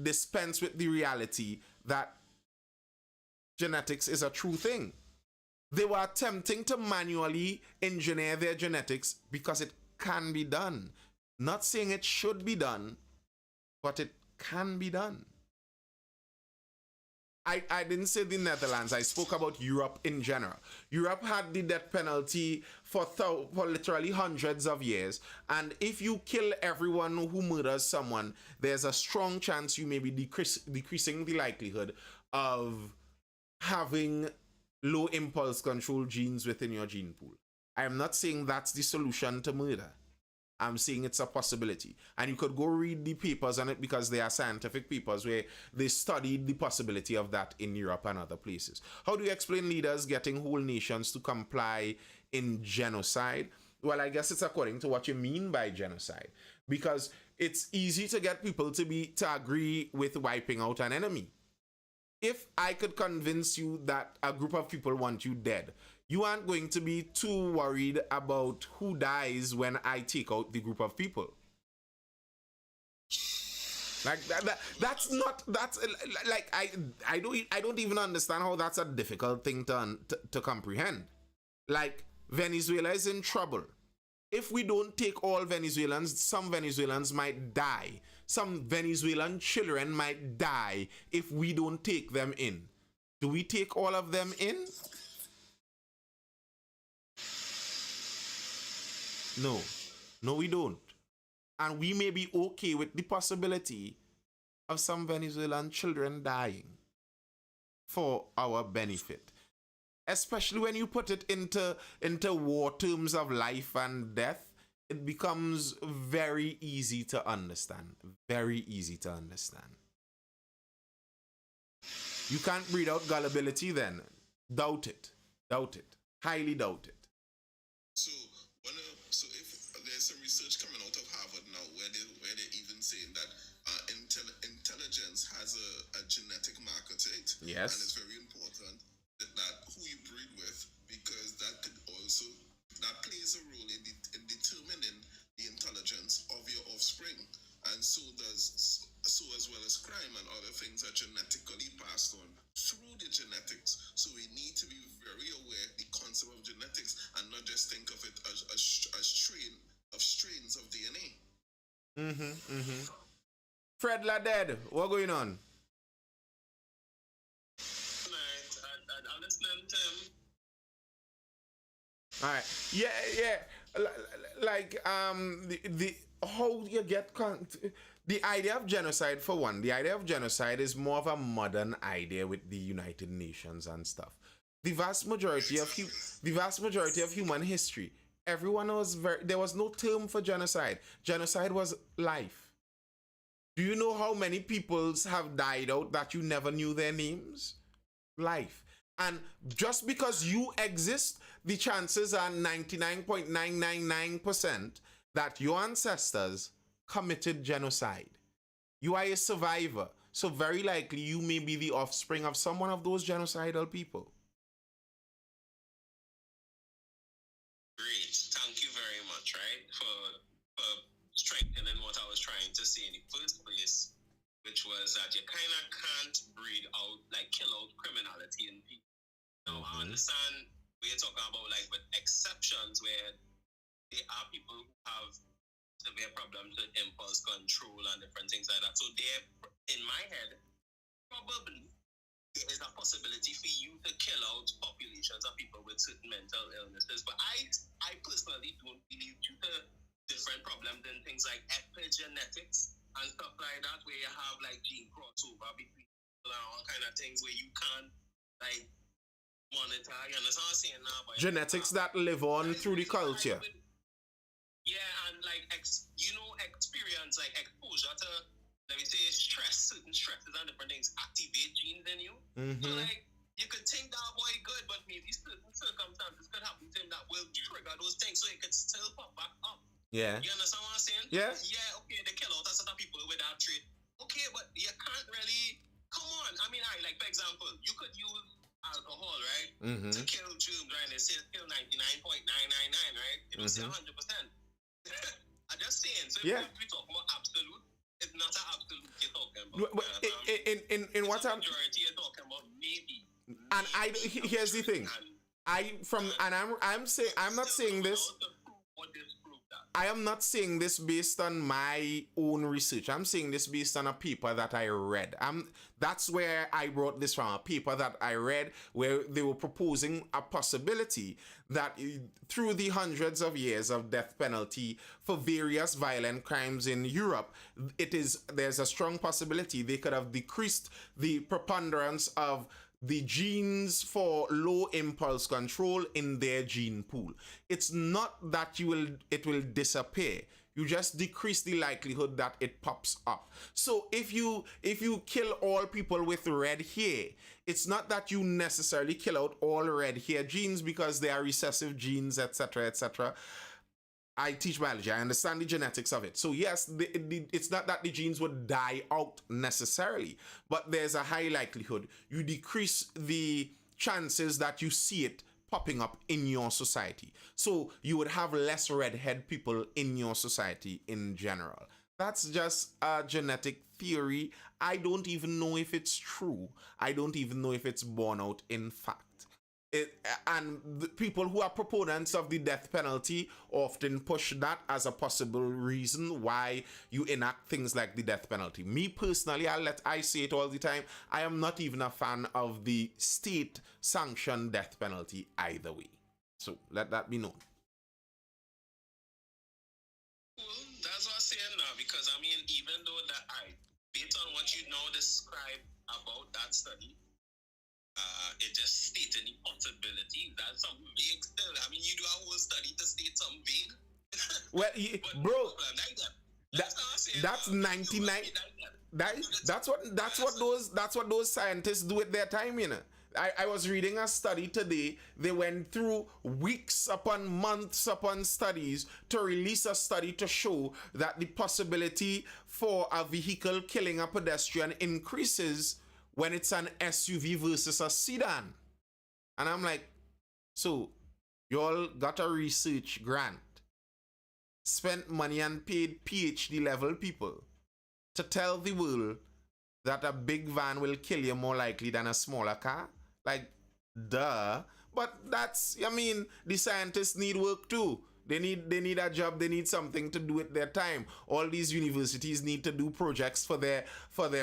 dispense with the reality that genetics is a true thing. They were attempting to manually engineer their genetics because it can be done. Not saying it should be done, but it can be done. I didn't say the Netherlands. I spoke about Europe in general. Europe had the death penalty for literally hundreds of years. And if you kill everyone who murders someone, there's a strong chance you may be decreasing the likelihood of having low impulse control genes within your gene pool. I am not saying that's the solution to murder. I'm saying it's a possibility. And you could go read the papers on it because they are scientific papers where they studied the possibility of that in Europe and other places. How do you explain leaders getting whole nations to comply in genocide? Well, I guess it's according to what you mean by genocide. Because it's easy to get people to agree with wiping out an enemy. If I could convince you that a group of people want you dead, you aren't going to be too worried about who dies when I take out the group of people. Like that's like I don't even understand how that's a difficult thing to comprehend. Like Venezuela is in trouble. If we don't take all Venezuelans, some Venezuelans might die. Some Venezuelan children might die if we don't take them in. Do we take all of them in? No, we don't. And we may be okay with the possibility of some Venezuelan children dying for our benefit. Especially when you put it into war terms of life and death, it becomes very easy to understand. Very easy to understand. You can't breed out gullibility then. Doubt it. Doubt it. Highly doubt it. So if there's some research coming out of Harvard now where they're even saying that intelligence has a genetic marker to it. Yes. And it's very important that who you breed with, because that plays a role in determining the intelligence of your offspring. And so as well as crime and other things are genetically passed on through the genetics. So we need to be very aware of the concept of genetics and not just think of it as strains of DNA. Fred Ladead, what going on? I'm listening to him. All right. Yeah. Like the how you get the idea of genocide, for one. The idea of genocide is more of a modern idea with the United Nations and stuff. The vast majority of human history, everyone was there was no term for genocide. Genocide was life. Do you know how many peoples have died out that you never knew their names? Life. And just because you exist, the chances are 99.999% that your ancestors committed genocide. You are a survivor, so very likely you may be the offspring of someone of those genocidal people. Great. Thank you very much, right, for strengthening what I was trying to say in the first place, which was that you kind of can't breed out, like kill out criminality in people. Now, I understand we're talking about like with exceptions where there are people who have severe problems with impulse control and different things like that. So there, in my head, probably there is a possibility for you to kill out populations of people with certain mental illnesses. But I personally don't believe due to different problems and things like epigenetics and stuff like that, where you have like gene crossover between people and all kind of things where you can't like monitor. You understand what I'm saying now? But Genetics that live on through the culture. yeah, and like experience, like exposure to, let me say, certain stresses and different things activate genes in you. So like you could think that boy good, but maybe certain circumstances could happen to him that will trigger those things, so it could still pop back up. Yeah. You understand what I'm saying? Yeah. Yeah, okay, they kill out a set of people with that trait. Okay, but you can't really, come on. I mean, like, for example, you could use alcohol, right? To kill germs, right? They say kill 99.999, right? You don't say 100%. I'm just saying, so if we talk about absolute, it's not an absolute you're talking about. But in what I'm majority you're talking about, maybe. And here's the thing. I'm not saying this. I am not saying this based on my own research. I'm saying this based on a paper that I read. That's where I brought this from, a paper that I read where they were proposing a possibility that through the hundreds of years of death penalty for various violent crimes in Europe, there's a strong possibility they could have decreased the preponderance of the genes for low impulse control in their gene pool. It's not that it will disappear. You just decrease the likelihood that it pops up. So if you kill all people with red hair, it's not that you necessarily kill out all red hair genes because they are recessive genes, etc., etc. I teach biology. I understand the genetics of it. So yes, it's not that the genes would die out necessarily, but there's a high likelihood. You decrease the chances that you see it popping up in your society. So you would have less redhead people in your society in general. That's just a genetic theory. I don't even know if it's true. I don't even know if it's borne out in fact. And the people who are proponents of the death penalty often push that as a possible reason why you enact things like the death penalty. Me personally, I say it all the time, I am not even a fan of the state-sanctioned death penalty either way. So let that be known. Well, that's what I'm saying now, because I mean, even though based on what you now describe about that study, it just stated the possibility that something vague still. I mean, you do a whole study to state something vague. Well, bro, that's 99. That's what those scientists do at their time, you know. I was reading a study today. They went through weeks upon months upon studies to release a study to show that the possibility for a vehicle killing a pedestrian increases when it's an SUV versus a sedan. And I'm like, so y'all got a research grant, spent money and paid PhD level people to tell the world that a big van will kill you more likely than a smaller car? Like, duh. But the scientists need work too. They need a job. They need something to do with their time. All these universities need to do projects for their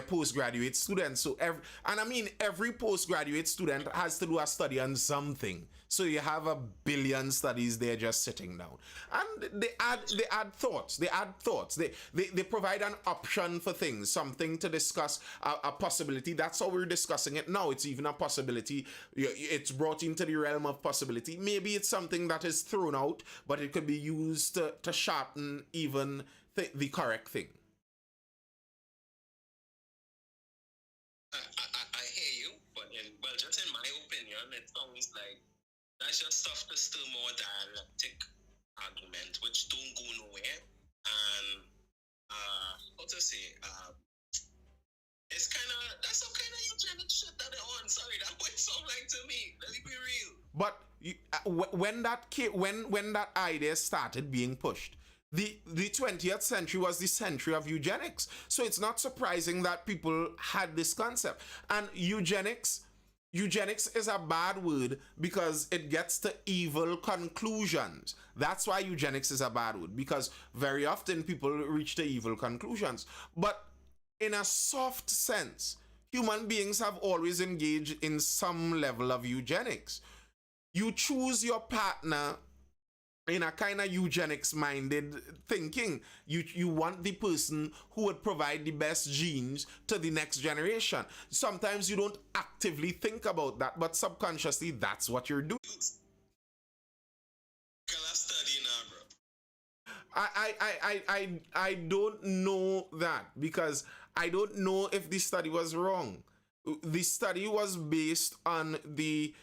postgraduate students. So every postgraduate student has to do a study on something. So you have a billion studies there just sitting down, and they add thoughts. They provide an option for things, something to discuss, a possibility. That's how we're discussing it now. It's even a possibility. It's brought into the realm of possibility. Maybe it's something that is thrown out, but it could be used to sharpen even the correct thing. I hear you, but just in my opinion, it sounds like that's just stuff to still more dialectic argument, which don't go nowhere. And how to say, it's that's some kind of eugenic shit that they're on. Sorry, that would sound like to me. Let me be real. But when that idea started being pushed, the 20th century was the century of eugenics. So it's not surprising that people had this concept. And eugenics is a bad word because it gets to evil conclusions. That's why eugenics is a bad word, because very often people reach to evil conclusions. But in a soft sense, human beings have always engaged in some level of eugenics. You choose your partner in a kind of eugenics minded thinking. You want the person who would provide the best genes to the next generation. Sometimes you don't actively think about that, but subconsciously that's what you're doing. Can I study now, bro? I don't know that, because I don't know if the study was wrong. The study was based on the,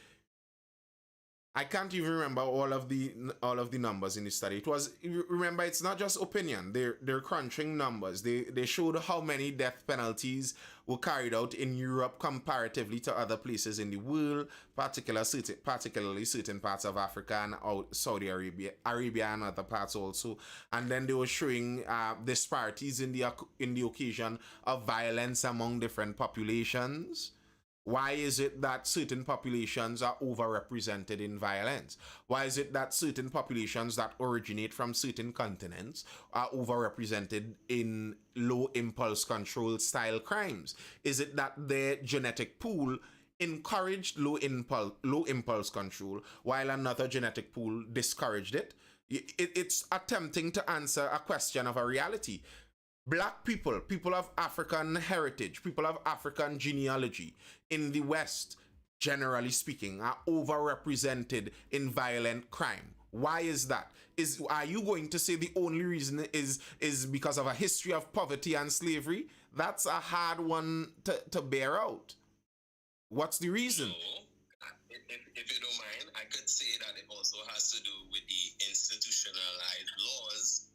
I can't even remember all of the numbers in the study. It was, remember, it's not just opinion. They're crunching numbers. They showed how many death penalties were carried out in Europe comparatively to other places in the world, particularly certain parts of Africa and Saudi Arabia and other parts also. And then they were showing disparities in the occasion of violence among different populations. Why is it that certain populations are overrepresented in violence? Why is it that certain populations that originate from certain continents are overrepresented in low impulse control style crimes? Is it that their genetic pool encouraged low impulse control while another genetic pool discouraged it? It's attempting to answer a question of a reality. Black people, people of African heritage, people of African genealogy in the West, generally speaking, are overrepresented in violent crime. Why is that? Are you going to say the only reason is because of a history of poverty and slavery? That's a hard one to bear out. What's the reason? No, if you don't mind, I could say that it also has to do with the institutionalized laws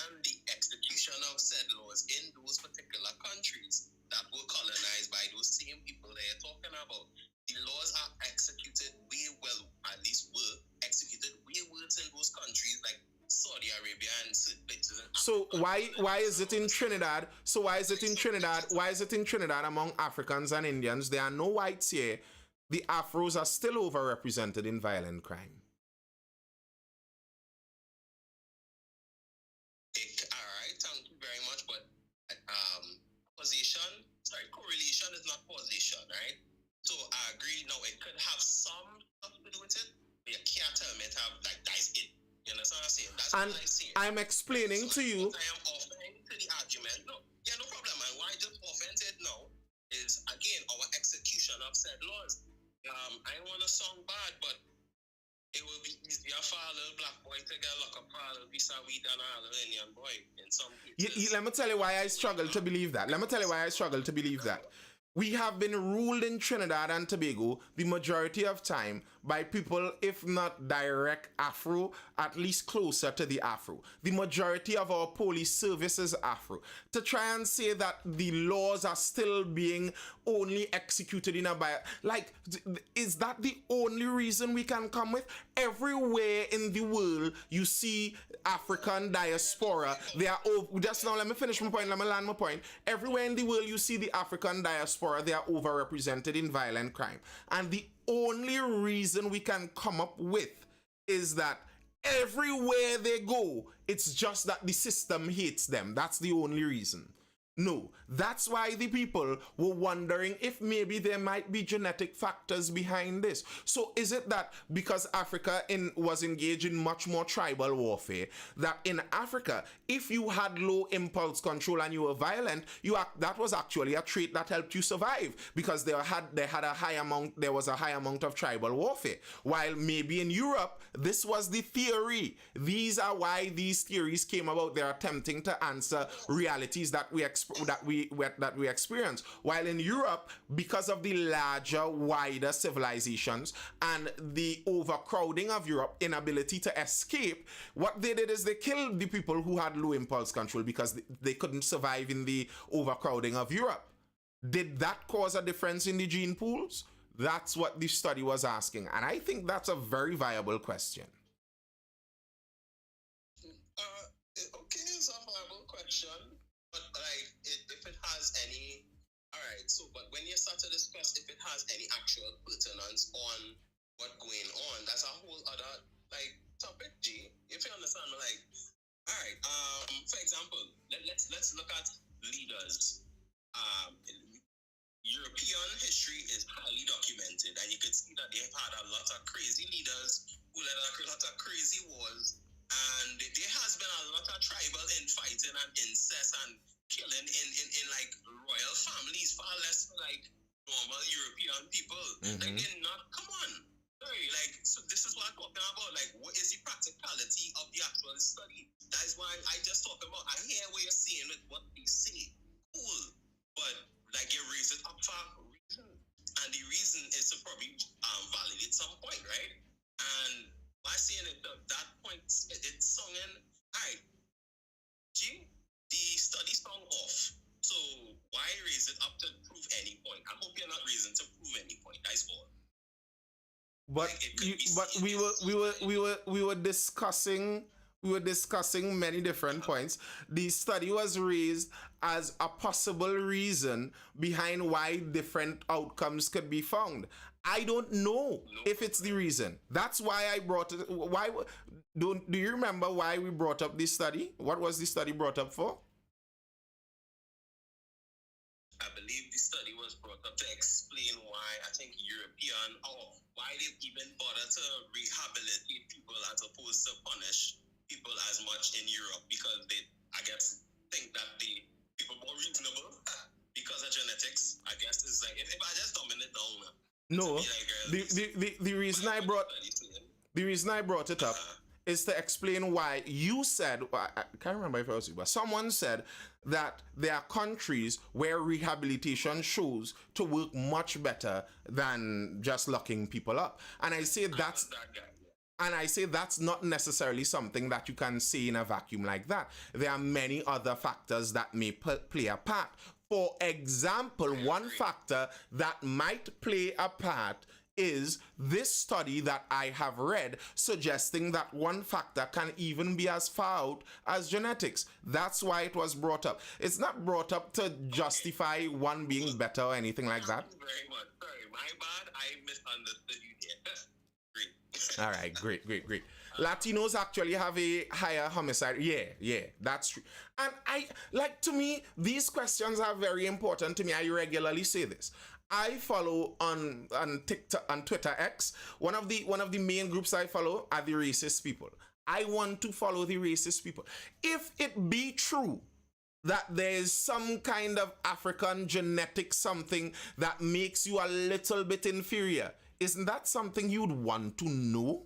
and the execution of said laws in those particular countries that were colonized by those same people that you're talking about. The laws are executed way well, at least were executed way worse in those countries like Saudi Arabia and certain places. So why is it in Trinidad? So why is it in Trinidad? Why is it in Trinidad among Africans and Indians? There are no whites here. The Afros are still overrepresented in violent crime. Alright, thank you very much. But correlation is not causation, right? So I agree. Now it could have some stuff to do with it, but you can't tell me it have like that's it. You understand what I'm saying? That's And what I'm saying. I'm explaining to you. What I am offering to the argument. No, yeah, no problem. And why I just offended now is again our execution of said laws. I don't want to sound bad, but it will be easier for a little black boy to get locked up for a little piece of weed than a little Indian boy in some cases. Let me tell you why I struggle to believe that. We have been ruled in Trinidad and Tobago the majority of time by people, if not direct Afro, at least closer to the Afro. The majority of our police service is Afro. To try and say that the laws are still being only executed in a is that the only reason we can come with? Everywhere in the world you see African diaspora. They are just now, let me finish my point, let me land my point. Everywhere in the world you see the African diaspora, they are overrepresented in violent crime. And the only reason we can come up with is that everywhere they go, it's just that the system hates them. That's the only reason. No, that's why the people were wondering if maybe there might be genetic factors behind this. So is it that because Africa was engaged in much more tribal warfare, that in Africa, if you had low impulse control and you were violent, that was actually a trait that helped you survive, because there was a high amount of tribal warfare. While maybe in Europe, this was the theory. These are why these theories came about. They're attempting to answer realities that we experience. While in Europe, because of the larger, wider civilizations and the overcrowding of Europe, inability to escape, what they did is they killed the people who had low impulse control because they couldn't survive in the overcrowding of Europe. Did that cause a difference in the gene pools? That's what the study was asking, and I think that's a very viable question. Okay, it's a viable question. But like, if it has any, all right. So, but when you start to discuss if it has any actual pertinence on what's going on, that's a whole other like topic. G, if you understand, like, all right. For example, let's look at leaders. European history is highly documented, and you could see that they've had a lot of crazy leaders who led a lot of crazy wars And there has been a lot of tribal infighting and incest and killing in like royal families, far less like normal European people. Like they're not, come on. Sorry, like, so this is what I'm talking about. Like, what is the practicality of the actual study? That is why I just talk about, I hear what you're saying with what they say. Cool. But, like, you raise it up for a reason. And the reason is to probably validate some point, right? And by saying it, that point, it's sung in, all right, G, the study song off. So, why raise it up to prove any point? I hope you're not raising to prove any point. That's all. But we were discussing many different points. The study was raised as a possible reason behind why different outcomes could be found. I don't know if it's the reason. That's why I brought it. Why do you remember why we brought up this study? What was the study brought up for? I believe the study was brought up to explain why I think European, or why they even bother to rehabilitate people as opposed to punish people as much in Europe, because they, I guess, think that the people more reasonable because of genetics. I guess it's like, if I just dumb it down. No, the reason I brought it up is to explain why you said, I can't remember if it was you, but someone said that there are countries where rehabilitation shows to work much better than just locking people up. And I say that's not necessarily something that you can say in a vacuum like that. There are many other factors that may play a part. For example, one factor that might play a part is this study that I have read suggesting that one factor can even be as far out as genetics. That's why it was brought up. It's not brought up to justify one being better or anything like that. Thank you very much. Sorry, my bad. I misunderstood you here. Great. All right, great. Latinos actually have a higher homicide. Yeah, that's true. And to me, these questions are very important to me. I regularly say this. I follow on TikTok, on Twitter X. One of the main groups I follow are the racist people. I want to follow the racist people. If it be true that there is some kind of African genetic something that makes you a little bit inferior, isn't that something you'd want to know?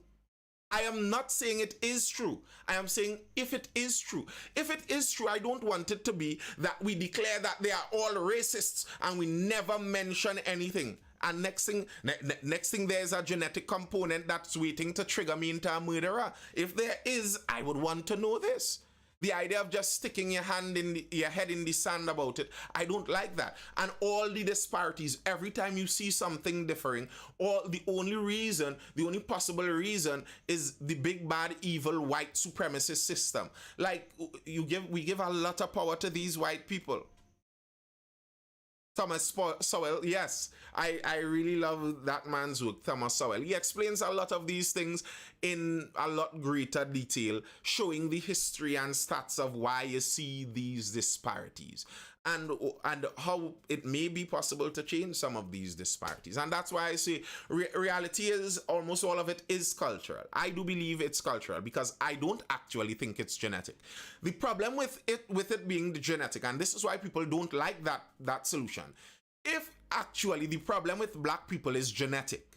I am not saying it is true. I am saying if it is true. If it is true, I don't want it to be that we declare that they are all racists and we never mention anything. And next thing there's a genetic component that's waiting to trigger me into a murderer. If there is, I would want to know this. The idea of just sticking your head in the sand about it, I don't like that. And all the disparities, every time you see something differing, or the only possible reason is the big bad evil white supremacist system. Like we give a lot of power to these white people. Thomas Sowell, yes, I really love that man's work, Thomas Sowell. He explains a lot of these things in a lot greater detail, showing the history and stats of why you see these disparities and how it may be possible to change some of these disparities. And that's why I say reality is almost all of it is cultural. I do believe it's cultural because I don't actually think it's genetic. The problem with it being the genetic, and this is why people don't like that solution. If actually the problem with black people is genetic,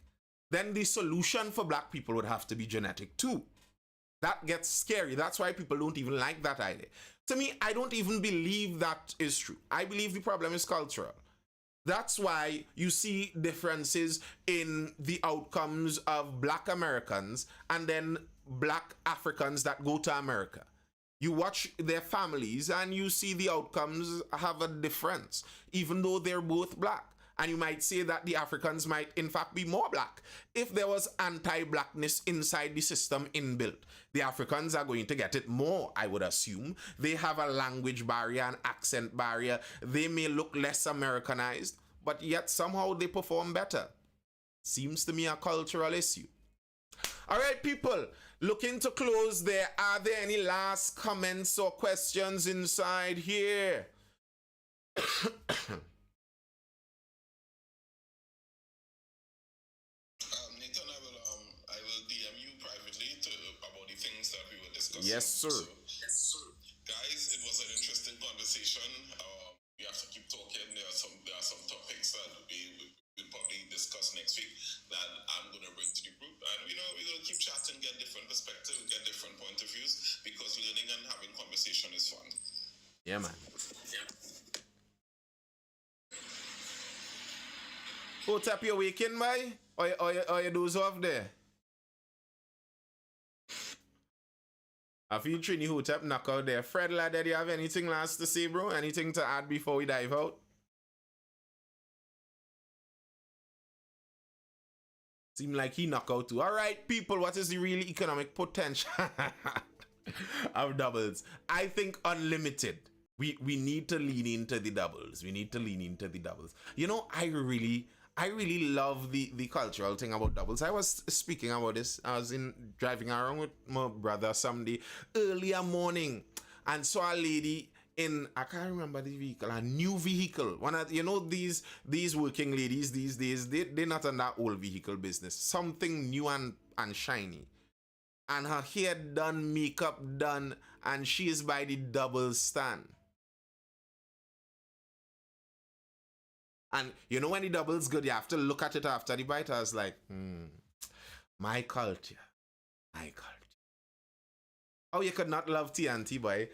then the solution for black people would have to be genetic too. That gets scary. That's why people don't even like that idea. To me, I don't even believe that is true. I believe the problem is cultural. That's why you see differences in the outcomes of black Americans and then black Africans that go to America. You watch their families and you see the outcomes have a difference, even though they're both black. And you might say that the Africans might in fact be more black if there was anti-blackness inside the system inbuilt. The Africans are going to get it more, I would assume. They have a language barrier, an accent barrier. They may look less Americanized, but yet somehow they perform better. Seems to me a cultural issue. All right, people, looking to close there. Are there any last comments or questions inside here? Yes, sir. So, guys, it was an interesting conversation. We have to keep talking. There are some topics that we'll probably discuss next week that I'm going to bring to the group, and we're going to keep chatting, get different perspectives, get different point of views, because learning and having conversation is fun. Yeah, man. Who tap your weekend, boy? Or you doze off there? I feel Trini who tap knock out there. Fred, lad, do you have anything last to say, bro? Anything to add before we dive out? Seem like he knock out too. All right, people, what is the real economic potential of doubles? I think unlimited. We need to lean into the doubles. We need to lean into the doubles. You know, I really love the cultural thing about doubles. I was speaking about this. I was driving around with my brother someday earlier morning and saw a lady in, I can't remember the vehicle, a new vehicle. One of, these working ladies these days, they're not in that old vehicle business. Something new and shiny. And her hair done, makeup done, and she is by the double stand. And when the double's good, you have to look at it after the bite. I was like, my culture. Oh, you could not love TNT, boy.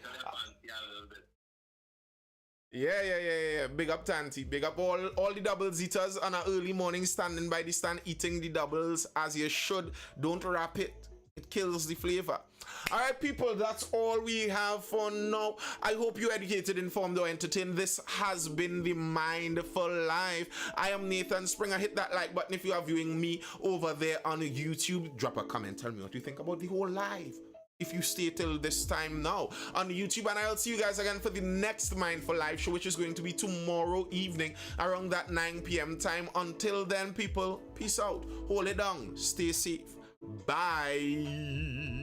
Yeah. Big up Tanti. Big up all the doubles eaters on an early morning standing by the stand eating the doubles as you should. Don't wrap it. It kills the flavor. All right, people, that's all we have for now. I hope you're educated, informed, or entertained. This has been the Mindful Live. I am Nathan Springer. Hit that like button if you are viewing me over there on YouTube. Drop a comment. Tell me what you think about the whole live, if you stay till this time now on YouTube. And I'll see you guys again for the next Mindful Live show, which is going to be tomorrow evening around that 9 p.m. time. Until then, people, peace out. Hold it down. Stay safe. Bye.